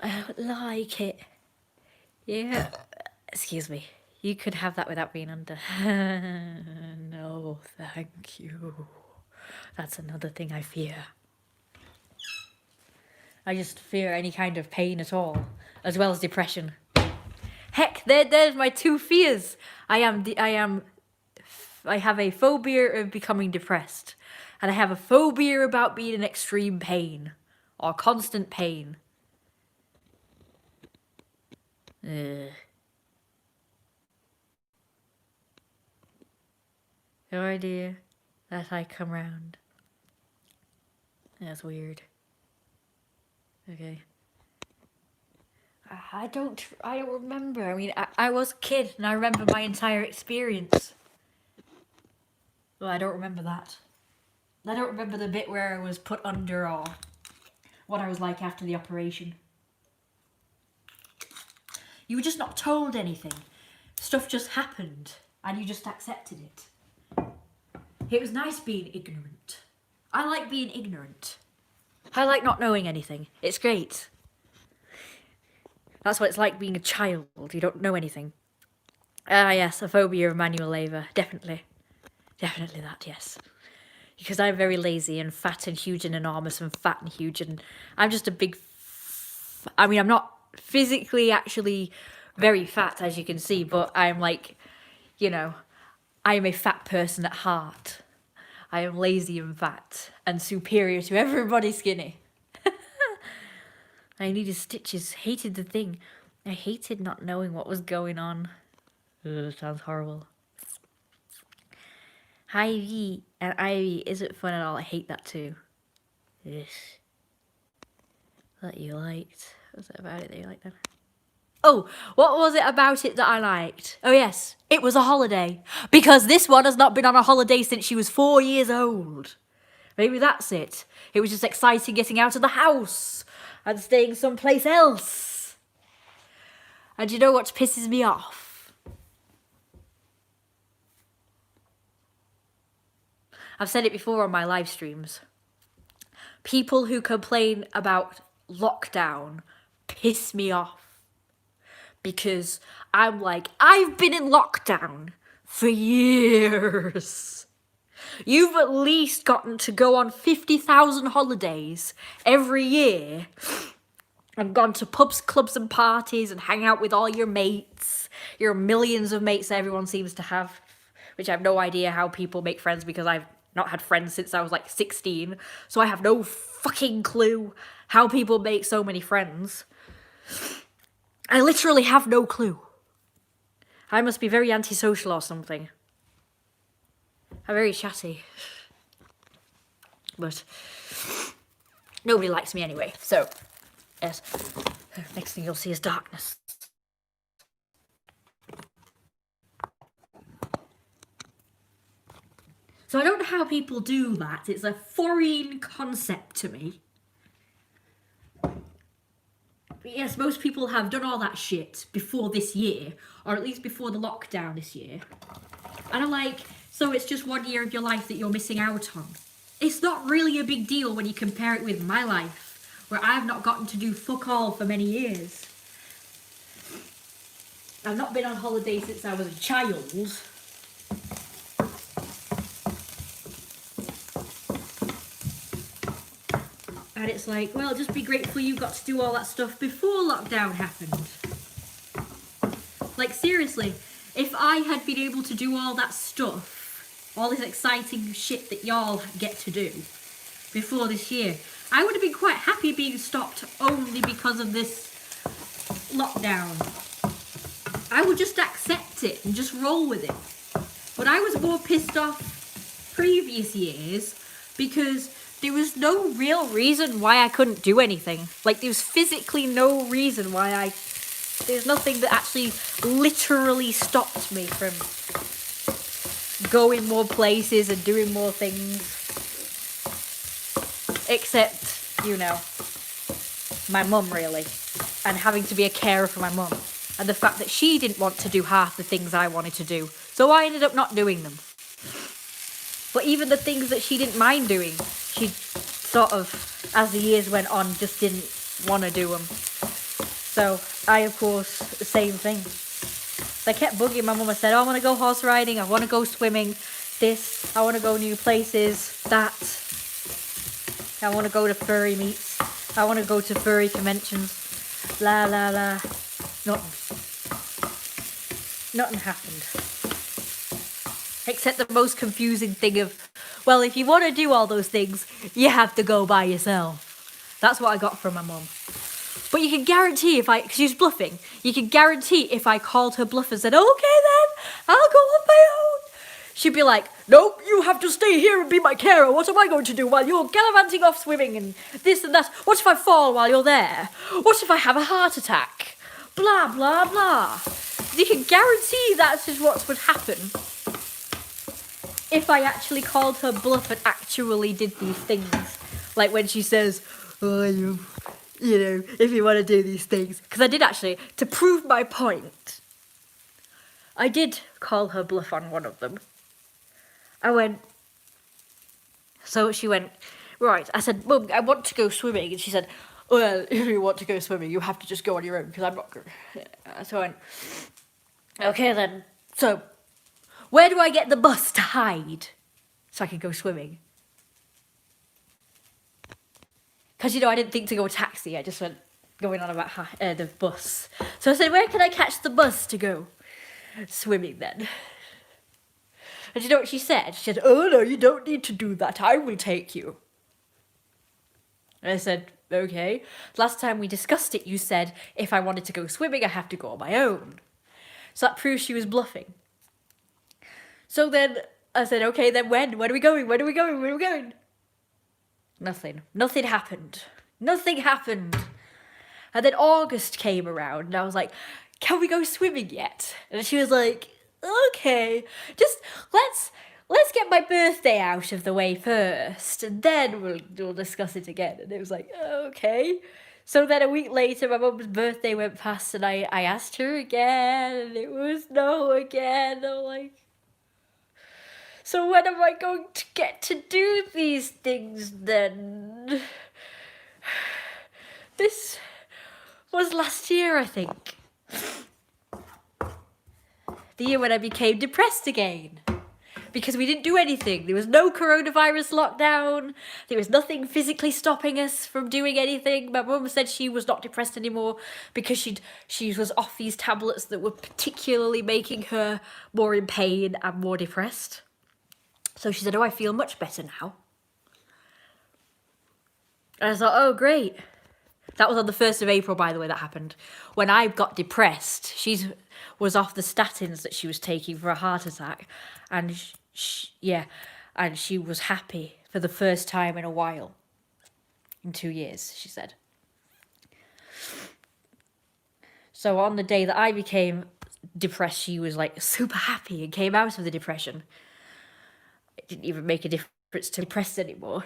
I don't like it. Yeah. Excuse me. You could have that without being under. No, thank you. That's another thing I fear. I just fear any kind of pain at all, as well as depression. Heck, there's my two fears. I have a phobia of becoming depressed, and I have a phobia about being in extreme pain or constant pain. No idea that I come round. That's weird. Okay. I don't remember. I mean, I was a kid and I remember my entire experience. Well, I don't remember that. I don't remember the bit where I was put under or what I was like after the operation. You were just not told anything. Stuff just happened and you just accepted it. It was nice being ignorant. I like being ignorant. I like not knowing anything. It's great. That's what it's like being a child. You don't know anything. Ah, yes, a phobia of manual labour. Definitely. Definitely that, yes. Because I'm very lazy and fat and huge and enormous and fat and huge and I'm just a big... I mean, I'm not physically actually very fat, as you can see, but I'm like, you know, I am a fat person at heart. I am lazy and fat and superior to everybody skinny. I needed stitches, hated the thing. I hated not knowing what was going on. Ugh, sounds horrible. Ivy and Ivy isn't fun at all. I hate that too. Ugh. That you liked. What was it about it that you liked then? Oh, what was it about it that I liked? Oh yes, it was a holiday. Because this one has not been on a holiday since she was 4 years old. Maybe that's it. It was just exciting getting out of the house and staying someplace else. And you know what pisses me off? I've said it before on my live streams. People who complain about lockdown piss me off. Because I'm like, I've been in lockdown for years. You've at least gotten to go on 50,000 holidays every year and gone to pubs, clubs and parties and hang out with all your mates. Your millions of mates that everyone seems to have, which I have no idea how people make friends because I've not had friends since I was like 16. So I have no fucking clue how people make so many friends. I literally have no clue. I must be very antisocial or something. I'm very chatty. But nobody likes me anyway, so yes. Next thing you'll see is darkness. So I don't know how people do that. It's a foreign concept to me. Yes, most people have done all that shit before this year, or at least before the lockdown this year. And I'm like, so it's just 1 year of your life that you're missing out on. It's not really a big deal when you compare it with my life, where I've not gotten to do fuck all for many years. I've not been on holiday since I was a child. And it's like, well, just be grateful you got to do all that stuff before lockdown happened. Like, seriously, if I had been able to do all that stuff, all this exciting shit that y'all get to do before this year, I would have been quite happy being stopped only because of this lockdown. I would just accept it and just roll with it. But I was more pissed off previous years because there was no real reason why I couldn't do anything. Like, there was physically no reason why there's nothing that actually literally stopped me from going more places and doing more things. except, you know, my mum really, and having to be a carer for my mum, and the fact that she didn't want to do half the things I wanted to do, so I ended up not doing them. But even the things that she didn't mind doing, she sort of, as the years went on, just didn't want to do them. So I, of course, the same thing. So I kept bugging my mum. I said, oh, I want to go horse riding, I want to go swimming, this, I want to go new places, that. I want to go to furry meets, I want to go to furry conventions, la la la. Nothing happened. Except the most confusing thing of, well, if you want to do all those things, you have to go by yourself. That's what I got from my mum. But you can guarantee because she was bluffing, you can guarantee if I called her bluff and said, okay then, I'll go on my own, she'd be like, nope, you have to stay here and be my carer. What am I going to do while you're gallivanting off swimming and this and that? What if I fall while you're there? What if I have a heart attack? Blah, blah, blah. You can guarantee that's just what would happen if I actually called her bluff and actually did these things. Like when she says, oh, you know, if you want to do these things. Because I did actually, to prove my point, I did call her bluff on one of them. So she went, right. I said, Mum, I want to go swimming. And she said, well, if you want to go swimming, you have to just go on your own because I'm not going. So I went, okay then. So, where do I get the bus to hide so I can go swimming? Because, you know, I didn't think to go taxi. I just went going on about the bus. So I said, where can I catch the bus to go swimming then? And you know what she said? She said, oh no, you don't need to do that. I will take you. And I said, okay. Last time we discussed it, you said, if I wanted to go swimming, I have to go on my own. So that proves she was bluffing. So then I said, okay, then when? When are we going? When are we going? Where are we going? Nothing. Nothing happened. Nothing happened. And then August came around and I was like, can we go swimming yet? And she was like, okay, just let's get my birthday out of the way first and then we'll discuss it again. And it was like, okay. So then a week later, my mum's birthday went past and I asked her again and it was no again. I'm like, so when am I going to get to do these things then? This was last year, I think. The year when I became depressed again. Because we didn't do anything. There was no coronavirus lockdown. There was nothing physically stopping us from doing anything. My mum said she was not depressed anymore because she was off these tablets that were particularly making her more in pain and more depressed. So she said, oh, I feel much better now. And I thought, oh, great. That was on the 1st of April, by the way, that happened. When I got depressed, she was off the statins that she was taking for a heart attack. And and she was happy for the first time in a while. In 2 years, she said. So on the day that I became depressed, she was like super happy and came out of the depression. It didn't even make a difference to be depressed anymore.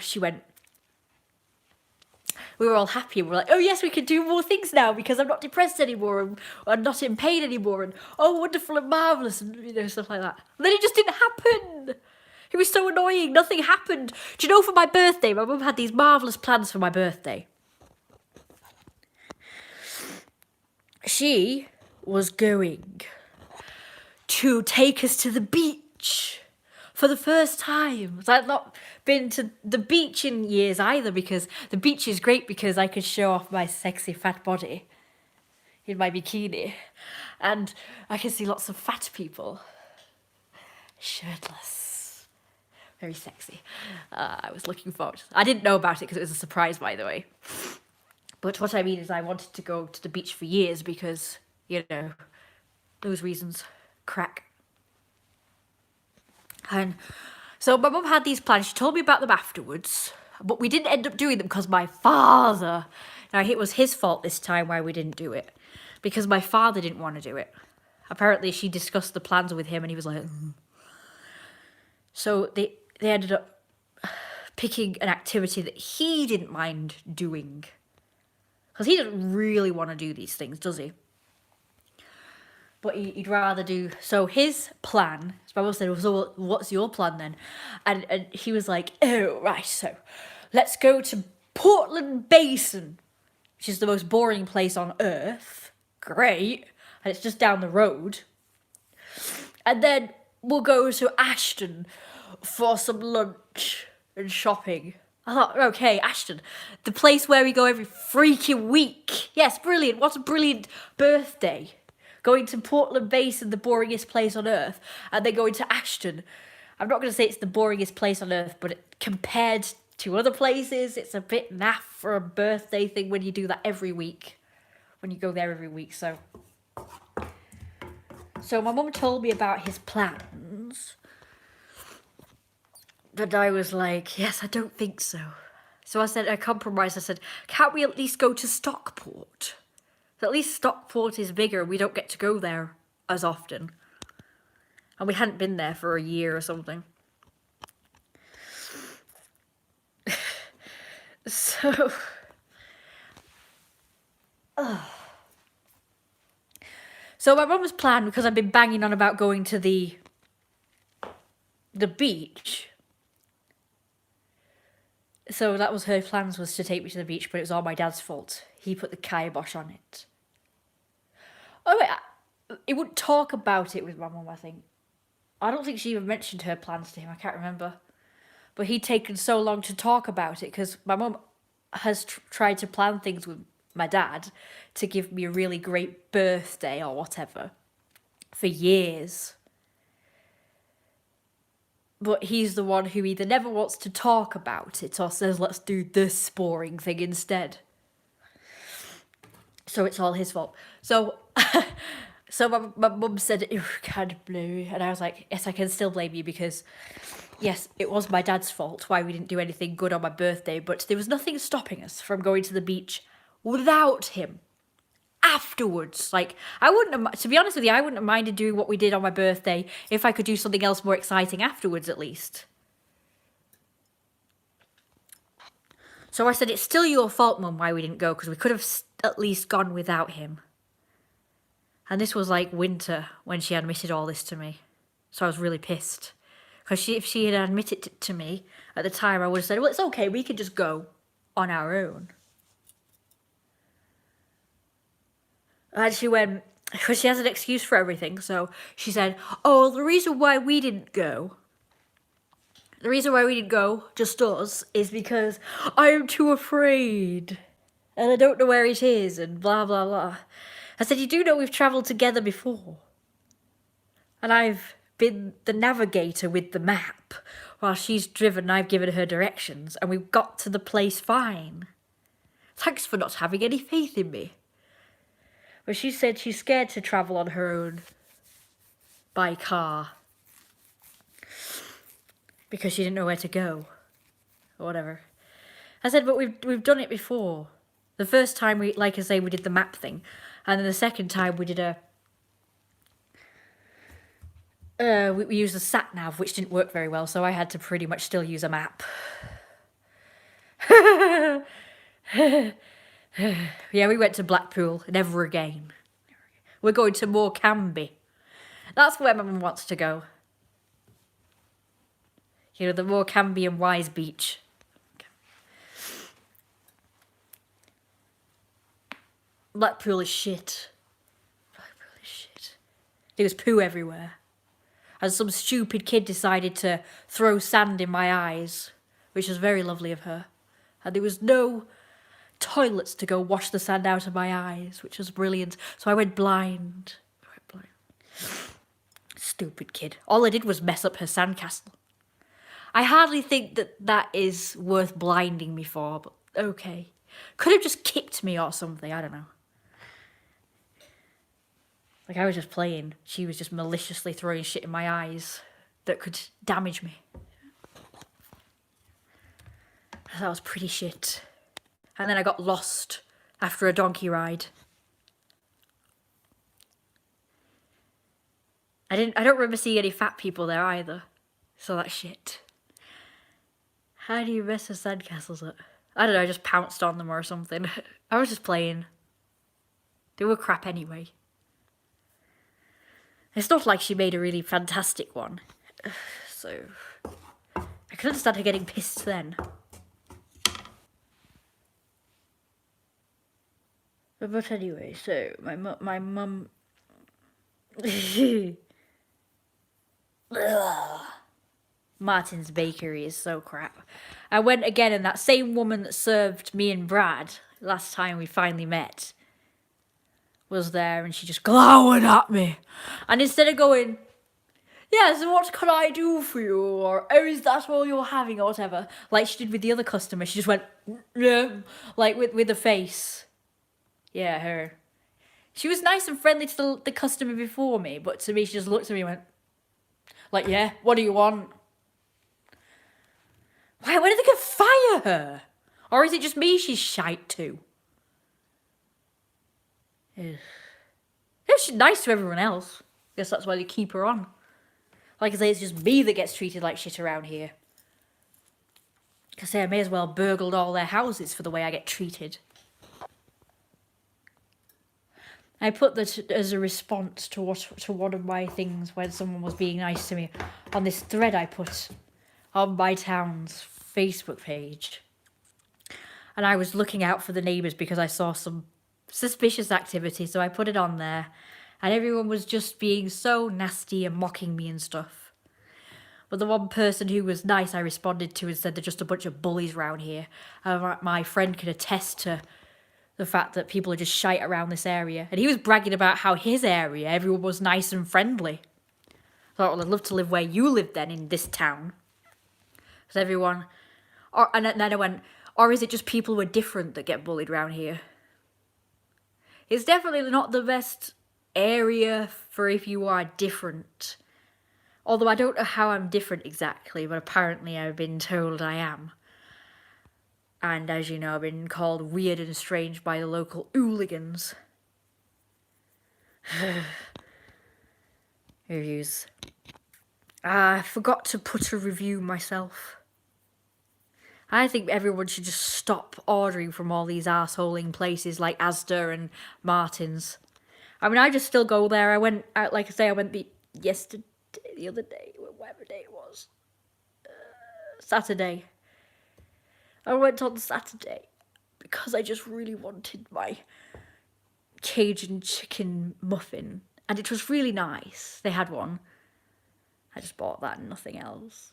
We were all happy. We were like, oh yes, we can do more things now because I'm not depressed anymore and I'm not in pain anymore and oh, wonderful and marvellous and, you know, stuff like that. And then it just didn't happen. It was so annoying. Nothing happened. Do you know, for my birthday, my mum had these marvellous plans for my birthday. She was going to take us to the beach for the first time. So I've not been to the beach in years either, because the beach is great because I could show off my sexy fat body in my bikini and I can see lots of fat people shirtless. Very sexy. I was looking forward to it. I didn't know about it because it was a surprise, by the way. But what I mean is I wanted to go to the beach for years because, you know, those reasons. Crack. And so my mum had these plans. She told me about them afterwards, but we didn't end up doing them because my father, now it was his fault this time why we didn't do it, because my father didn't want to do it. Apparently she discussed the plans with him and he was like, So they ended up picking an activity that he didn't mind doing. Because he doesn't really want to do these things, does he? But he'd rather do... So his plan, my mum said, so what's your plan then? And he was like, oh, right, so let's go to Portland Basin, which is the most boring place on earth. Great. And it's just down the road. And then we'll go to Ashton for some lunch and shopping. I thought, okay, Ashton, the place where we go every freaking week. Yes, brilliant. What a brilliant birthday. Going to Portland Basin, the boringest place on earth, and then going to Ashton. I'm not going to say it's the boringest place on earth, but compared to other places, it's a bit naff for a birthday thing when you do that every week. When you go there every week, so my mum told me about his plans. But I was like, yes, I don't think so. So I said, I compromised. I said, can't we at least go to Stockport? At least Stockport is bigger. We don't get to go there as often. And we hadn't been there for a year or something. So... So my mum's plan, because I've been banging on about going to the beach. So that was her plans, was to take me to the beach, but it was all my dad's fault. He put the kibosh on it. Oh wait, he wouldn't talk about it with my mum, I think. I don't think she even mentioned her plans to him, I can't remember. But he'd taken so long to talk about it, because my mum has tried to plan things with my dad to give me a really great birthday or whatever for years. But he's the one who either never wants to talk about it or says, let's do this boring thing instead. So it's all his fault. So my mum said, you can't blame me. And I was like, yes, I can still blame you because, yes, it was my dad's fault why we didn't do anything good on my birthday. But there was nothing stopping us from going to the beach without him. Afterwards, like, I wouldn't have, to be honest with you, I wouldn't have minded doing what we did on my birthday if I could do something else more exciting afterwards, at least. So I said, it's still your fault, Mum, why we didn't go, because we could have at least gone without him. And this was like winter when she admitted all this to me. So I was really pissed. Because if she had admitted it to me at the time, I would have said, well, it's okay, we can just go on our own. And she went, because she has an excuse for everything, so she said, oh, the reason why we didn't go, just us, is because I'm too afraid, and I don't know where it is, and blah, blah, blah. I said, you do know we've travelled together before, and I've been the navigator with the map, while she's driven and I've given her directions, and we've got to the place fine. Thanks for not having any faith in me. But she said she's scared to travel on her own by car because she didn't know where to go or whatever. I said, but we've done it before. The first time we, like I say, we did the map thing, and then the second time we did we used a sat nav, which didn't work very well, so I had to pretty much still use a map. Yeah, we went to Blackpool, never again. We're going to Morecambe. That's where my mum wants to go. You know, the Morecambe and Wise Beach. Blackpool is shit. Blackpool is shit. There was poo everywhere. And some stupid kid decided to throw sand in my eyes, which was very lovely of her. And there was no toilets to go wash the sand out of my eyes, which was brilliant. So I went blind. Stupid kid. All I did was mess up her sandcastle. I hardly think that is worth blinding me for, but okay. Could have just kicked me or something, I don't know. Like, I was just playing. She was just maliciously throwing shit in my eyes that could damage me. That was pretty shit. And then I got lost after a donkey ride. I don't remember seeing any fat people there either. So that's shit. How do you mess with sandcastles up? I don't know, I just pounced on them or something. I was just playing. They were crap anyway. It's not like she made a really fantastic one. So, I can understand her getting pissed then. But anyway, so my mum. Martin's Bakery is so crap. I went again, and that same woman that served me and Brad last time we finally met was there, and she just glowered at me. And instead of going, yeah, so what can I do for you? Or, oh, is that all you're having? Or whatever. Like she did with the other customer. She just went, yeah, like with a face. Yeah, her. She was nice and friendly to the customer before me, but to me, she just looked at me and went, like, yeah, what do you want? Why did they get fire her? Or is it just me she's shite to? Yeah, she's nice to everyone else. Guess that's why they keep her on. Like I say, it's just me that gets treated like shit around here. I say I may as well burgled all their houses for the way I get treated. I put that as a response to one of my things when someone was being nice to me on this thread I put on my town's Facebook page. And I was looking out for the neighbours because I saw some suspicious activity, so I put it on there. And everyone was just being so nasty and mocking me and stuff. But the one person who was nice I responded to and said they're just a bunch of bullies around here. My friend could attest to the fact that people are just shite around this area. And he was bragging about how his area, everyone was nice and friendly. I thought, well, I'd love to live where you live then, in this town. Because everyone... and then I went, or is it just people who are different that get bullied around here? It's definitely not the best area for if you are different. Although I don't know how I'm different exactly, but apparently I've been told I am. And as you know, I've been called weird and strange by the local hooligans. Reviews. I forgot to put a review myself. I think everyone should just stop ordering from all these arseholing places like Asda and Martin's. I mean, I just still go there. I went out, like I say, I went the other day, whatever day it was. Saturday. I went on Saturday because I just really wanted my Cajun chicken muffin. And it was really nice. They had one. I just bought that and nothing else.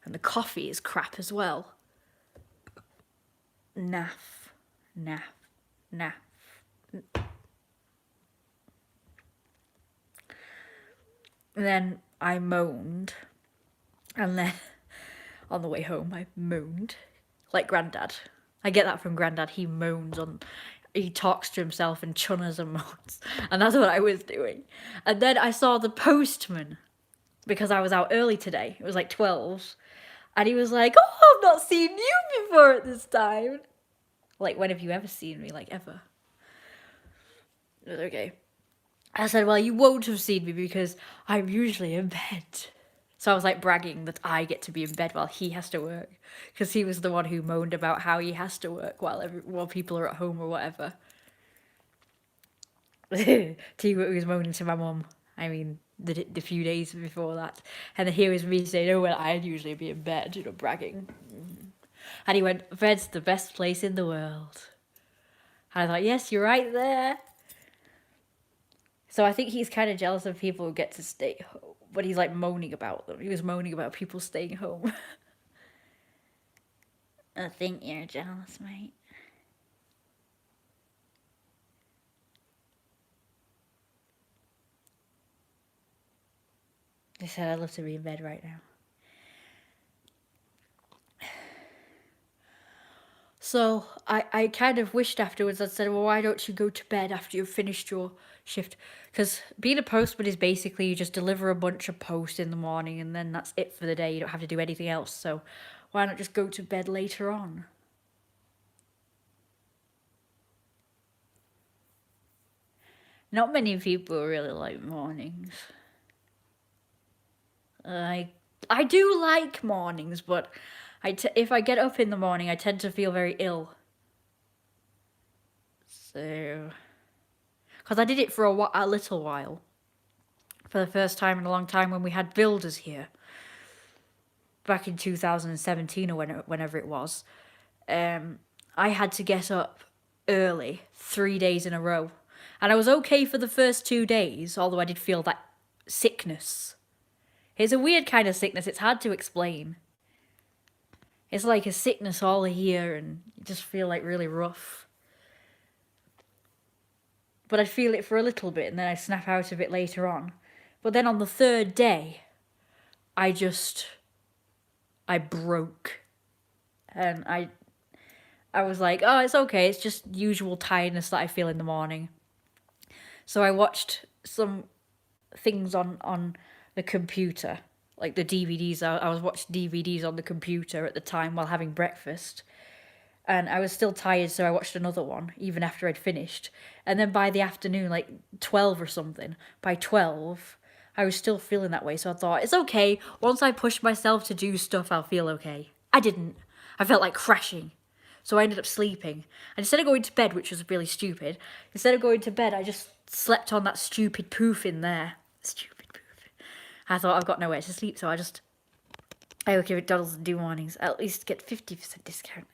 And the coffee is crap as well. Naff. And then I moaned. And then on the way home I moaned. Like Grandad. I get that from Grandad. He moans on... He talks to himself and chunners and moans. And that's what I was doing. And then I saw the postman. Because I was out early today. It was like 12. And he was like, oh, I've not seen you before at this time. Like, when have you ever seen me? Like, ever? It was okay. I said, well, you won't have seen me because I'm usually in bed. So I was like bragging that I get to be in bed while he has to work. Because he was the one who moaned about how he has to work while people are at home or whatever. He was moaning to my mum. I mean, the few days before that. And then here was me saying, oh, well, I'd usually be in bed, you know, bragging. And he went, bed's the best place in the world. And I thought, yes, you're right there. So I think he's kind of jealous of people who get to stay home. But he's like moaning about them. He was moaning about people staying home. I think you're jealous, mate. I said I'd love to be in bed right now. So I kind of wished afterwards, I'd said, well, why don't you go to bed after you've finished your shift? Because being a postman is basically you just deliver a bunch of post in the morning and then that's it for the day. You don't have to do anything else. So why not just go to bed later on? Not many people really like mornings. I do like mornings, but if I get up in the morning, I tend to feel very ill. So, because I did it for a little while, for the first time in a long time when we had builders here, back in 2017 or whenever it was. I had to get up early 3 days in a row, and I was okay for the first 2 days, although I did feel that sickness. It's a weird kind of sickness. It's hard to explain. It's like a sickness all here, and you just feel like really rough. But I'd feel it for a little bit, and then I'd snap out of it later on. But then on the 3rd day, I broke. And I was like, oh, it's okay. It's just usual tiredness that I feel in the morning. So I watched some things on the computer, like the DVDs. I was watching DVDs on the computer at the time while having breakfast. And I was still tired, so I watched another one, even after I'd finished. And then by the afternoon, like 12 or something, by 12, I was still feeling that way. So I thought, it's okay. Once I push myself to do stuff, I'll feel okay. I didn't. I felt like crashing. So I ended up sleeping. And instead of going to bed, which was really stupid, instead of going to bed, I just slept on that stupid poof in there. Stupid poof. I thought, I've got nowhere to sleep, so I work at McDonald's and do mornings. I'll at least get 50% discount.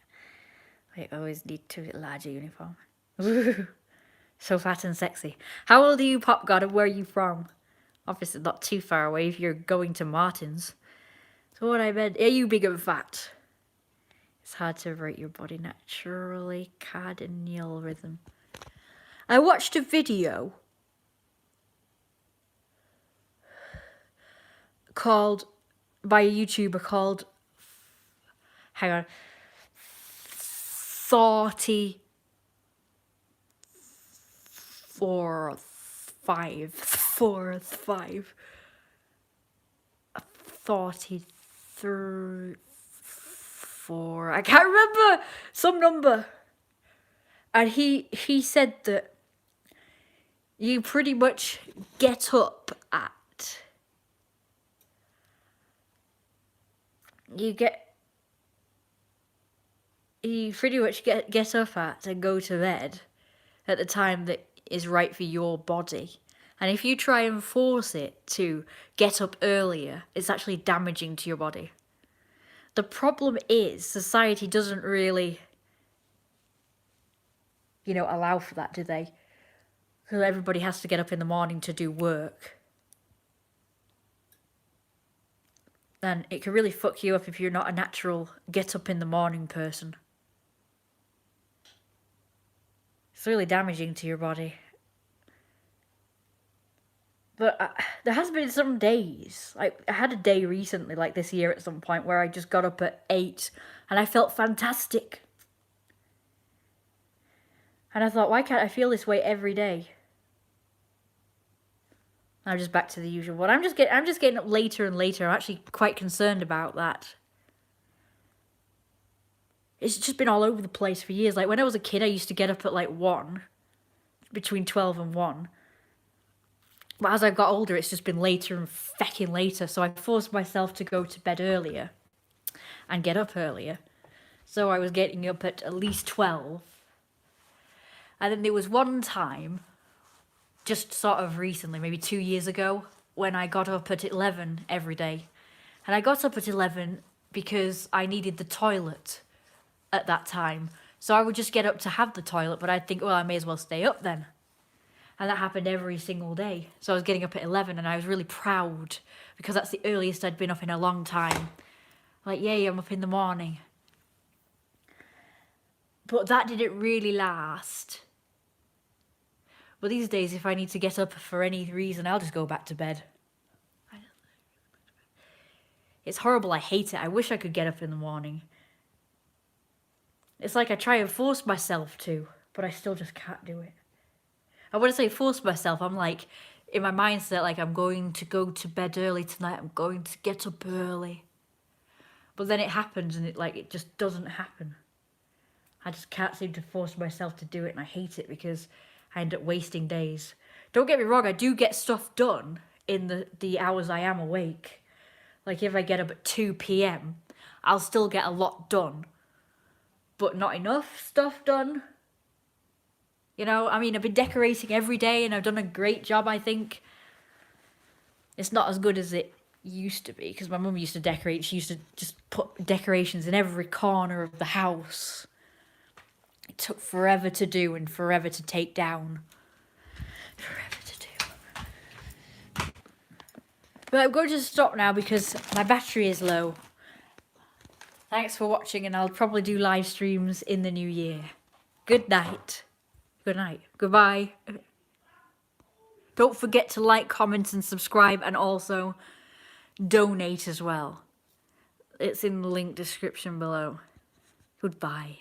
I always need to larger uniform. Woo! So fat and sexy. How old are you, Pop God, and where are you from? Obviously not too far away if you're going to Martin's. So what I meant, are you big and fat? It's hard to rate your body naturally. Cardinal rhythm. I watched a video by a YouTuber called, hang on, 40 4 5 43 4, I can't remember, some number. And he said that you pretty much get up at, you pretty much get up at and go to bed at the time that is right for your body. And if you try and force it to get up earlier, it's actually damaging to your body. The problem is society doesn't really, allow for that, do they? Because everybody has to get up in the morning to do work. And it can really fuck you up if you're not a natural get up in the morning person. It's really damaging to your body. But there has been some days, like I had a day recently, like this year at some point, where I just got up at 8 and I felt fantastic. And I thought, why can't I feel this way every day? I'm just back to the usual one. I'm just getting up later and later. I'm actually quite concerned about that. It's just been all over the place for years. Like when I was a kid, I used to get up at like 1, between 12 and 1. But as I've got older, it's just been later and fecking later. So I forced myself to go to bed earlier and get up earlier. So I was getting up at least 12. And then there was one time, just sort of recently, maybe 2 years ago, when I got up at 11 every day. And I got up at 11 because I needed the toilet at that time. So I would just get up to have the toilet, but I'd think, well, I may as well stay up then. And that happened every single day. So I was getting up at 11 and I was really proud because that's the earliest I'd been up in a long time. Like, yay, I'm up in the morning. But that didn't really last. But these days, if I need to get up for any reason, I'll just go back to bed. It's horrible, I hate it. I wish I could get up in the morning. It's like I try and force myself to, but I still just can't do it. I want to say force myself, I'm like, in my mindset, like I'm going to go to bed early tonight, I'm going to get up early. But then it happens and it just doesn't happen. I just can't seem to force myself to do it and I hate it because I end up wasting days. Don't get me wrong, I do get stuff done in the hours I am awake. Like if I get up at 2 p.m, I'll still get a lot done, but not enough stuff done. You know, I mean, I've been decorating every day and I've done a great job, I think. It's not as good as it used to be, because my mum used to decorate. She used to just put decorations in every corner of the house. It took forever to do and forever to take down. Forever to do. But I'm going to stop now because my battery is low. Thanks for watching, and I'll probably do live streams in the new year. Good night. Good night. Goodbye. Don't forget to like, comment and subscribe, and also donate as well. It's in the link description below. Goodbye.